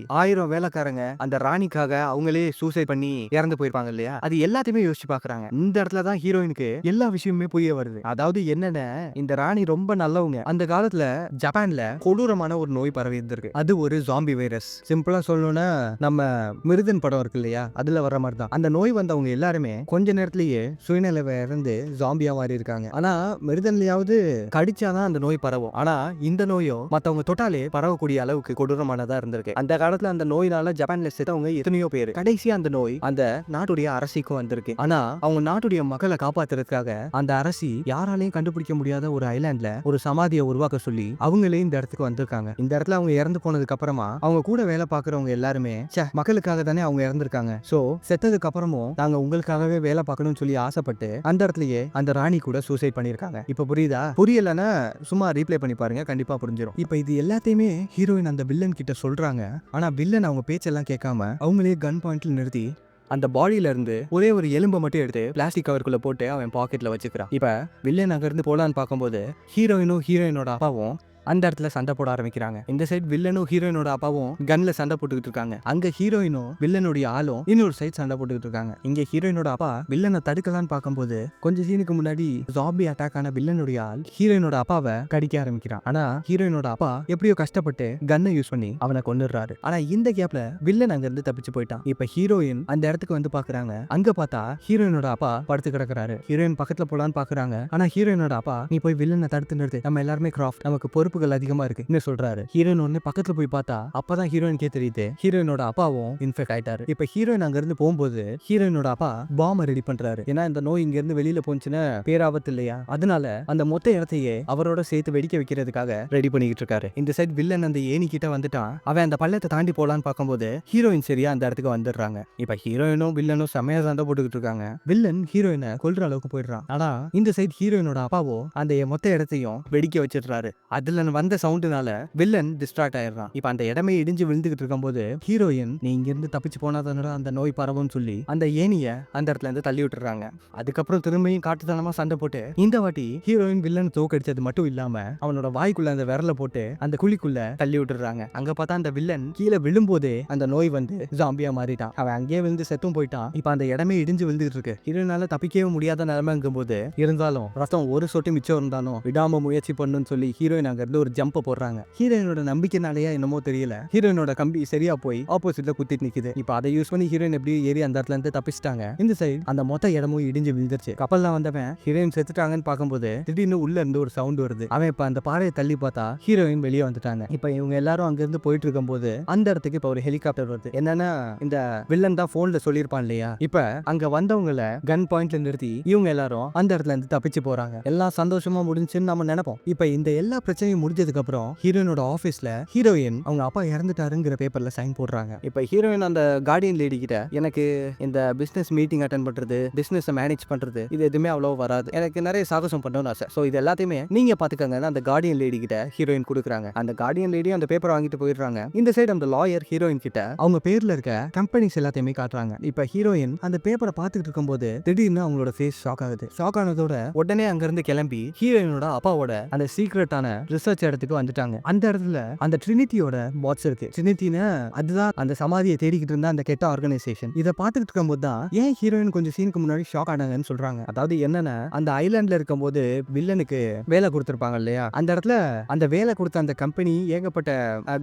1000 வேலைக்காரங்க அந்த ராணிக்காக அவங்களே சூசைட் பண்ணி இறந்து போயிருப்பாங்க இல்லையா. அது எல்லாத்தையுமே யோசிச்சு பாக்குறாங்க. இந்த இடத்துல தான் ஹீரோயினுக்கு எல்லா விஷயமுமே புரிய வருது. அதாவது என்னன்னா இந்த ராணி ரொம்ப நல்லவங்க. அந்த காலத்துல ஜப்பான்ல கொடூரமான ஒரு நோய் பரவி இருந்திருக்கு. அது ஒரு ஜாம்பி வைரஸ். சிம்பிளா சொல்லணும்னா நம்ம மிருதன் படம் இருக்கு இல்லையா, அதுல வர மாதிரி தான். அந்த நோய் வந்தவங்க எல்லாருமே கொஞ்ச நேரத்திலேயே சுயநிலைவை இருந்து ஜாம்பியா மாறி இருக்காங்க. ஆனா மிருதன்லயாவது கடிச்சாதான் அந்த நோய் பரவும். ஆனா இந்த நோயோ மத்தவங்க தொட்டாலே பரவக்கூடிய அளவுக்கு கொடூரமானதா இருந்திருக்கு. அந்த காலத்துல அந்த நோயினால ஜப்பான்ல செத்தவங்க எத்தனையோ பேர். கடைசியா அந்த நோய் அந்த நாட்டுடைய அரசிக்கும் வந்திருக்கு. ஆனா அவங்க நாட்டுடைய மக்களை காப்பாத்துறதுக்காக அந்த அரசி யாராலையும் கண்டுபிடிக்க முடியாத ஒரு ஐலாண்ட்ல ஒரு சமாதியை உருவாக்க சொல்லி அவங்களே இந்த இடத்துக்கு வந்திருக்காங்க. இந்த இடத்துல அவங்க இறந்து போனதுக்கு அப்புறமா அவங்க கூட வேலை பார்க்கறவங்க எல்லாருமே மக்களுக்காக தானே அவங்க இறந்திருக்காங்க, சோ செத்ததுக்கு அப்புறமும் நாங்க உங்களுக்காகவே வேலை பார்க்கணும்னு சொல்லி ஆசைப்பட்டு அந்த இடத்துலயே அந்த ராணி கூட சூசைட் பண்ணிருக்காங்க. இப்ப புரியுதா? புரியலன்னா சும்மா ரீப்ளே பண்ணி பாருங்க, கண்டிப்பா புரிஞ்சிடும். இப்ப இது எல்லாத்தையுமே ஹீரோயின் அந்த வில்லன் கிட்ட சொல்றாங்க. ஆனா வில்லன் அவங்க பேச்செல்லாம் கேட்காம அவங்களே கன் பாயிண்ட்ல நிறுத்தி அந்த பாடியில இருந்து ஒரே ஒரு எலும்பை மட்டும் எடுத்து பிளாஸ்டிக் கவருக்குள்ள போட்டு அவன் பாக்கெட்ல வச்சுக்கிறான். இப்ப வில்லன் அங்க இருந்து போலான்னு பார்க்கும்போது ஹீரோயினும் ஹீரோயினோட அப்பாவும் அந்த இடத்துல சண்டை போட ஆரம்பிக்கிறாங்க. இந்த சைட் வில்லனும் ஹீரோயினோட அப்பாவும் கன்ல சண்டை போட்டுக்கிட்டு இருக்காங்க. அங்க ஹீரோயினும் வில்லனுடைய ஆளும் இன்னொரு சைட் சண்டை போட்டுக்கிட்டு இருக்காங்க. இங்க ஹீரோயினோட அப்பா வில்லனை தடுக்கலான்னு பார்க்கும்போது கொஞ்சம் சீனுக்கு முன்னாடி ஜாம்பி அட்டாக் ஆன வில்லனுடைய ஆள் ஹீரோயினோட அப்பாவை கடிக்க ஆரம்பிக்கிறான். ஆனா ஹீரோயினோட அப்பா எப்படியோ கஷ்டப்பட்டு கன்னை யூஸ் பண்ணி அவனை கொன்னுடுறாரு. ஆனா இந்த கேப்ல வில்லன் அங்க இருந்து தப்பிச்சு போயிட்டான். இப்ப ஹீரோயின் அந்த இடத்துக்கு வந்து பாக்குறாங்க. அங்க பார்த்தா ஹீரோயினோட அப்பா படுத்து கிடக்குறாரு. ஹீரோயின் பக்கத்துல போலான்னு பாக்குறாங்க. ஆனா ஹீரோயினோட அப்பா நீ போய் வில்லனை தடுத்து நிறுத்து, நம்ம எல்லாருமே கிராஃப்ட், நமக்கு பொறுப்பு அதிகமா இருக்கு சொல்றாரு. ஹீரோயின் ஒண்ணு பக்கத்துல போய் பார்த்தா அப்பதான் ஹீரோயினுக்கே தெரியுது ஹீரோயினோட அப்பாவும் இன்ஃபெக்ட் ஆயிட்டாரு. இப்ப ஹீரோயின் அங்க இருந்து போகும்போது ஹீரோயினோட அப்பா பாம்ப ரெடி பண்றாரு. ஏன்னா இந்த நோய் இங்க இருந்து வெளியில போச்சுன்னா பேராபத்து இல்லையா, அதனால அந்த மொத்த இடத்தையே அவரோட சேர்த்து வெடிக்க வைக்கிறதுக்காக ரெடி பண்ணிக்கிட்டு இருக்காரு. இந்த சைட் வில்லன் அந்த ஏணி கிட்ட வந்துட்டான். அவன் அந்த பள்ளத்தை தாண்டி போலான்னு பார்க்கும்போது ஹீரோயின் சரியா அந்த இடத்துக்கு வந்துடுறாங்க. இப்ப ஹீரோயினும் வில்லனும் செமையா சண்டை போட்டுக்கிட்டு இருக்காங்க. வில்லன் ஹீரோயினை கொல்ற அளவுக்கு போயிடுறான். ஆனா இந்த சைட் ஹீரோயினோட அப்பாவோ அந்த மொத்த இடத்தையும் வெடிக்க வச்சிடுறாரு. அதுல அவன் வந்த சவுண்டுனால வில்லன் டிஸ்ட்ராக்ட் ஆயிடுறான். இப்ப அந்த இடமே இடிஞ்சு விழுந்துகிட்டு இருக்கும்போது ஹீரோயின் நீ இங்க இருந்து தப்பிச்சு போனாதானடா அந்த நோய் பரவும் சொல்லி அந்த ஏனிய அந்த இடத்துல இருந்து தள்ளி விட்டுறாங்க. அதுக்கப்புறம் திரும்பியும் காட்டுத்தனமா சண்டை போட்டு இந்த வாட்டி ஹீரோயின் வில்லன் தோக்கடிச்சது மட்டும் இல்லாம அவனோட வாய்க்குள்ள அந்த விரல போட்டு அந்த குழிக்குள்ள தள்ளி விட்டுறாங்க. அங்க பார்த்தா அந்த வில்லன் கீழே விழும்போதே அந்த நோய் வந்து ஜாம்பியா மாறிட்டான். அவன் அங்கேயே விழுந்து செத்தும் போயிட்டான். இப்ப அந்த இடமே இடிஞ்சு விழுந்துட்டு இருக்கு. ஹீரோயினால தப்பிக்கவே முடியாத நிலைமைங்கும் போது இருந்தாலும் ரத்தம் ஒரு சொட்டு மிச்சம் இருந்தாலும் விடாம முயற்சி பண்ணுன்னு சொல்லி ஹீரோயின் அங்க இருந்து ஒரு ஜம்ப் போடுறாங்க. ஹீரோயினோட நம்பிக்கைனாலேயே என்னமோ தெரியல ஹீரோயினோட கம்பி சரியா போய் ஆப்போசிட்ல குத்திட்டு நிக்குது. இப்ப அதை யூஸ் பண்ணி ஹீரோயின் எப்படி ஏறி அந்த இடத்துல இருந்து தப்பிச்சிட்டாங்க. இந்த சைடு அந்த மொத்த இடமும் இடிஞ்சு விழுந்துருச்சு. கப்பல்ல வந்தவன் ஹீரோயின் செத்துட்டாங்கன்னு பார்க்கும்போது திடீர்னு உள்ள இருந்து ஒரு சவுண்ட் வருது. அவன் இப்ப அந்த பாறையை தள்ளி பார்த்தா ஹீரோயின் வெளியே வந்துட்டாங்க. இப்ப இவங்க எல்லாரும் அங்க இருந்து போயிட்டு இருக்கும்போது அந்த இடத்துக்கு இப்ப ஒரு ஹெலிகாப்டர் வருது. என்னன்னா இந்த வில்லன் தான் போன்ல சொல்லியிருப்பான் இல்லையா, இப்ப அங்க வந்தவங்கள கன் பாயிண்ட்ல நிறுத்தி இவங்க எல்லாரும் அந்த இடத்துல இருந்து தப்பிச்சு போறாங்க. எல்லாம் சந்தோஷமா முடிஞ்சுன்னு நம்ம நினைப்போம். இப்ப இந்த எல்லா பிரச்சனையும் முடிஞ்சதுக்கு அப்புறம் ஹீரோயினோட ஆபீஸ்ல ஹீரோயின் அவங்க அப்பா இறந்துட்டாருங்கிற பேப்பர்ல சைன் போடுறாங்க. இப்ப ஹீரோயின் அந்த கார்டியன் லேடி கிட்ட எனக்கு இந்த பிசினஸ் மீட்டிங் அட்டென்ட் பண்றது, பிசினஸ் மேனேஜ் பண்றது இது எதுவுமே அவ்வளவு வராது, எனக்கு நிறைய சாகசம் பண்ணணும்னு ஆசை, சோ இது எல்லாத்தையுமே நீங்க பாத்துக்கங்க அந்த கார்டியன் லேடி கிட்ட ஹீரோயின் கொடுக்குறாங்க. அந்த கார்டியன் லேடி அந்த பேப்பர் வாங்கிட்டு போயிடுறாங்க. இந்த சைடு அந்த லாயர் ஹீரோயின் கிட்ட அவங்க பேர்ல இருக்க கம்பெனிஸ் எல்லாத்தையுமே காட்டுறாங்க. இப்ப ஹீரோயின் அந்த பேப்பரை பார்த்துட்டு இருக்கும்போது திடீர்னு அவங்களோட ஃபேஸ் ஷாக் ஆகுது. ஷாக் ஆனதோட உடனே அங்க இருந்து கிளம்பி ஹீரோயினோட அப்பாவோட அந்த சீக்ரெட்டான ரிசர்ச் இடத்துக்கு வந்துட்டாங்க. அந்த இடத்துல அந்த ட்ரினிட்டியோட பாட்ஸ் இருக்கு. ட்ரினிட்டினா அதுதான் அந்த சமாதியை தேடிக்கிட்டு இருந்த அந்த கெட்ட ஆர்கனைசேஷன். இதை பார்த்துட்டு இருக்கும்போது தான் ஏன் ஹீரோயின் கொஞ்சம் சீனுக்கு முன்னாடி ஷாக் ஆனாங்கன்னு சொல்றாங்க. அதாவது என்னன்னா அந்த ஐலாண்ட்ல இருக்கும்போது வில்லனுக்கு வேலை கொடுத்திருப்பாங்க இல்லையா, அந்த இடத்துல அந்த வேலை கொடுத்த அந்த கம்பெனி ஏகப்பட்ட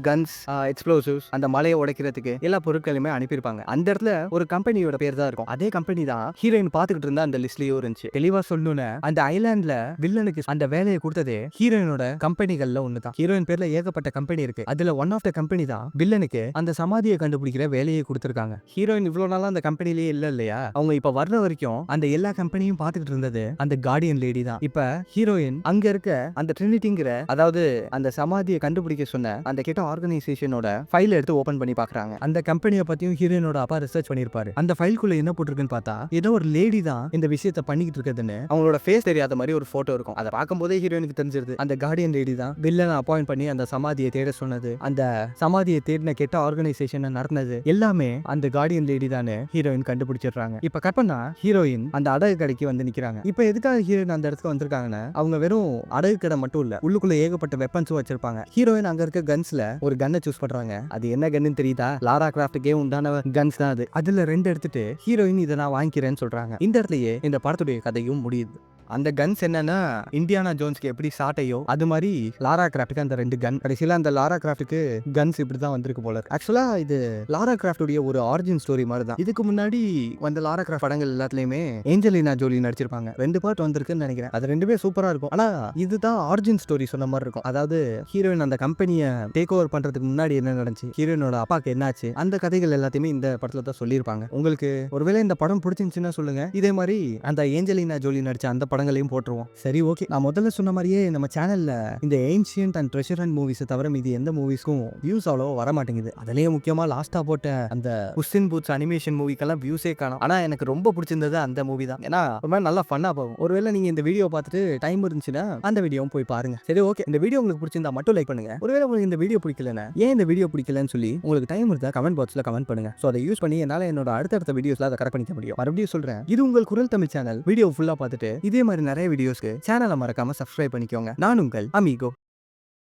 கன்ஸ், எக்ஸ்ப்ளோசிவ்ஸ், அந்த மலையை உடைக்கிறதுக்கு எல்லா பொருட்களையுமே அனுப்பியிருப்பாங்க. அந்த இடத்துல ஒரு கம்பெனியோட பேர் தான் இருக்கும். அதே கம்பெனி தான் ஹீரோயின் பார்த்துக்கிட்டு இருந்தா அந்த லிஸ்ட்லயும் இருந்துச்சு. தெளிவா சொல்லணும்னு அந்த ஐலாண்ட்ல வில்லனுக்கு அந்த வேலையை கொடுத்தது ஹீரோயினோட கம்பெனிகள்ல ஒண்ணுதான். ஹீரோயின் பேர்ல ஏகப்பட்ட கம்பெனி இருக்கு. அதுல ஒன் ஆஃப் த கம்பெனி தான் வில்லனுக்கு அந்த சமாதியை கண்டுபிடிக்கிற வேலையை கொடுத்திருக்காங்க. ஹீரோயின் இவ்வளவு நாளா அந்த கம்பெனிலேயே இல்ல இல்லையா, அவங்க இப்ப வர்ற வரைக்கும் அந்த எல்லா கம்பெனியும் பார்த்துக்கிட்டு இருந்தது அந்த கார்டியன் லேடி தான். இப்ப ஹீரோயின் அங்க இருக்க அந்த ட்ரினிட்டிங்கிற அதாவது அந்த சமாதியை கண்டுபிடிக்க சொன்ன அந்த கெட்ட ஆர்கனைசேஷனோட ஃபைல் எடுத்து ஓபன் பண்ணி பாக்குறாங்க. அந்த கம்பெனியை பத்தியும் ஹீரோயினோட அப்பா ரிசர்ச் பண்ணிருப்பாரு. அந்த ஃபைல்குள்ள என்ன போட்டிருக்குன்னு பார்த்தா ஏதோ ஒரு லேடி தான் இந்த விஷயத்தை பண்ணிக்கிட்டு இருக்குதுன்னு அவங்களோட ஃபேஸ் தெரியாத மாதிரி ஒரு போட்டோ இருக்கும். அதை பார்க்கும்போதே ஹீரோயினுக்கு தெரிஞ்சிருது அந்த கார்டியன் லேடி தான் வில்லனை அப்பாயிண்ட் பண்ணி அந்த சமாதியை தேட சொன்னது, அந்த சமாதியை தேடின கெட்ட ஆர்கனைசேஷனை நடந்தது எல்லாமே அந்த கார்டியன் லேடி தானே ஹீரோயின் கண்டுபிடிச்சிடுறாங்க. இப்ப கட் பண்ணா ஹீரோயின் அந்த அடகு கடைக்கு வந்து நிக்கிறாங்க. இப்ப எதுக்காக ஹீரோயின் அந்த இடத்துக்கு வந்திருக்காங்கன்னா அவங்க வெறும் அடகு கடை மட்டும் இல்ல, உள்ளுக்குள்ள ஏகப்பட்ட வெப்பன்ஸும் வச்சிருப்பாங்க. ஹீரோயின் அங்க இருக்க கன்ஸ்ல ஒரு கன்னை சூஸ் பண்றாங்க. அது என்ன கன்னு தெரியுதா, லாரா கிராஃப்ட்கே உண்டான கன்ஸ் தான் அது. அதுல 2 எடுத்துட்டு ஹீரோயின் இதை நான் வாங்கிக்கிறேன்னு சொல்றாங்க. இந்த இடத்துலயே இந்த படத்துடைய கதையும் முடியுது. அந்த கன்ஸ் என்னன்னா இந்தியானா ஜோன்ஸ்க்கு எப்படி சாட்டையோ அது மாதிரி லாரா கிராஃப்ட்க்கு அந்த 2 கன். கடைசியில அந்த லாரா கிராஃப்ட்க்கு கன்ஸ் இப்படி தான் வந்திருக்கு போல. ஆக்சுவலா இது லாரா கிராஃப்டுடைய ஒரு ஆரிஜின் ஸ்டோரி மாதிரி தான். இதுக்கு முன்னாடி வந்த லாரா கிராஃப்ட் படங்கள் எல்லாத்துலயுமே ஏஞ்சலினா ஜோலி நடிச்சிருப்பாங்க. 2 பார்ட் வந்திருக்குன்னு நினைக்கிறேன். அது 2மே சூப்பரா இருக்கும். ஆனா இதுதான் ஆரிஜின் ஸ்டோரி சொன்ன மாதிரி இருக்கும். அதாவது ஹீரோயின் அந்த கம்பெனியை டேக் ஓவர் பண்றதுக்கு முன்னாடி என்ன நடந்துச்சு, ஹீரோயினோட அப்பாக்கு என்னாச்சு, அந்த கதைகள் எல்லாத்தையுமே இந்த படத்துல தான் சொல்லியிருப்பாங்க. உங்களுக்கு ஒருவேளை இந்த படம் பிடிச்சிருந்துச்சுன்னா சொல்லுங்க. இதே மாதிரி அந்த ஏஞ்சலினா ஜோலி நடிச்ச அந்த படங்களையும் போட்டுருவோம். சரி, ஓகே. நான் முதல்ல சொன்ன மாதிரியே நம்ம சேனல்ல இந்த ancient and treasure and movies தவிர மீதி எந்த மூவிஸ்க்கும் வியூஸ் அவ்வளோ வர மாட்டேங்குது. அதுலயே முக்கியமா லாஸ்டா போட்ட அந்த புஸ்ஸின் பூட்ஸ் அனிமேஷன் மூவிக்கெல்லாம் வியூஸே காணும். ஆனா எனக்கு ரொம்ப பிடிச்சிருந்தது அந்த மூவி தான். ஏன்னா ஒரு மாதிரி நல்லா ஃபன்னா போகும். ஒருவேளை நீங்க இந்த வீடியோ பார்த்துட்டு டைம் இருந்துச்சுன்னா அந்த வீடியோவும் போய் பாருங்க. சரி, ஓகே. இந்த வீடியோ உங்களுக்கு பிடிச்சிருந்தா மட்டும் லைக் பண்ணுங்க. ஒருவேளை உங்களுக்கு இந்த வீடியோ பிடிக்கலன்னா ஏன் இந்த வீடியோ பிடிக்கலன்னு சொல்லி உங்களுக்கு டைம் இருந்தா கமெண்ட் பாக்ஸ்ல கமெண்ட் பண்ணுங்க. சோ அதை யூஸ் பண்ணி என்னால என்னோட அடுத்தடுத்த வீடியோஸ்ல அதை கரெக்ட் பண்ணிக்க முடியும். மறுபடியும் சொல்றேன், இது உங்கள் குரல் தமிழ் சேனல். வீடியோ ஃபுல்லா பார்த்துட்டு இதே மாதிரி நிறைய வீடியோஸ்க்கு சேனலை மறக்காம சப்ஸ்கிரைப் பண்ணிக்கோங்க. நான் உங்கள் அமிகோ.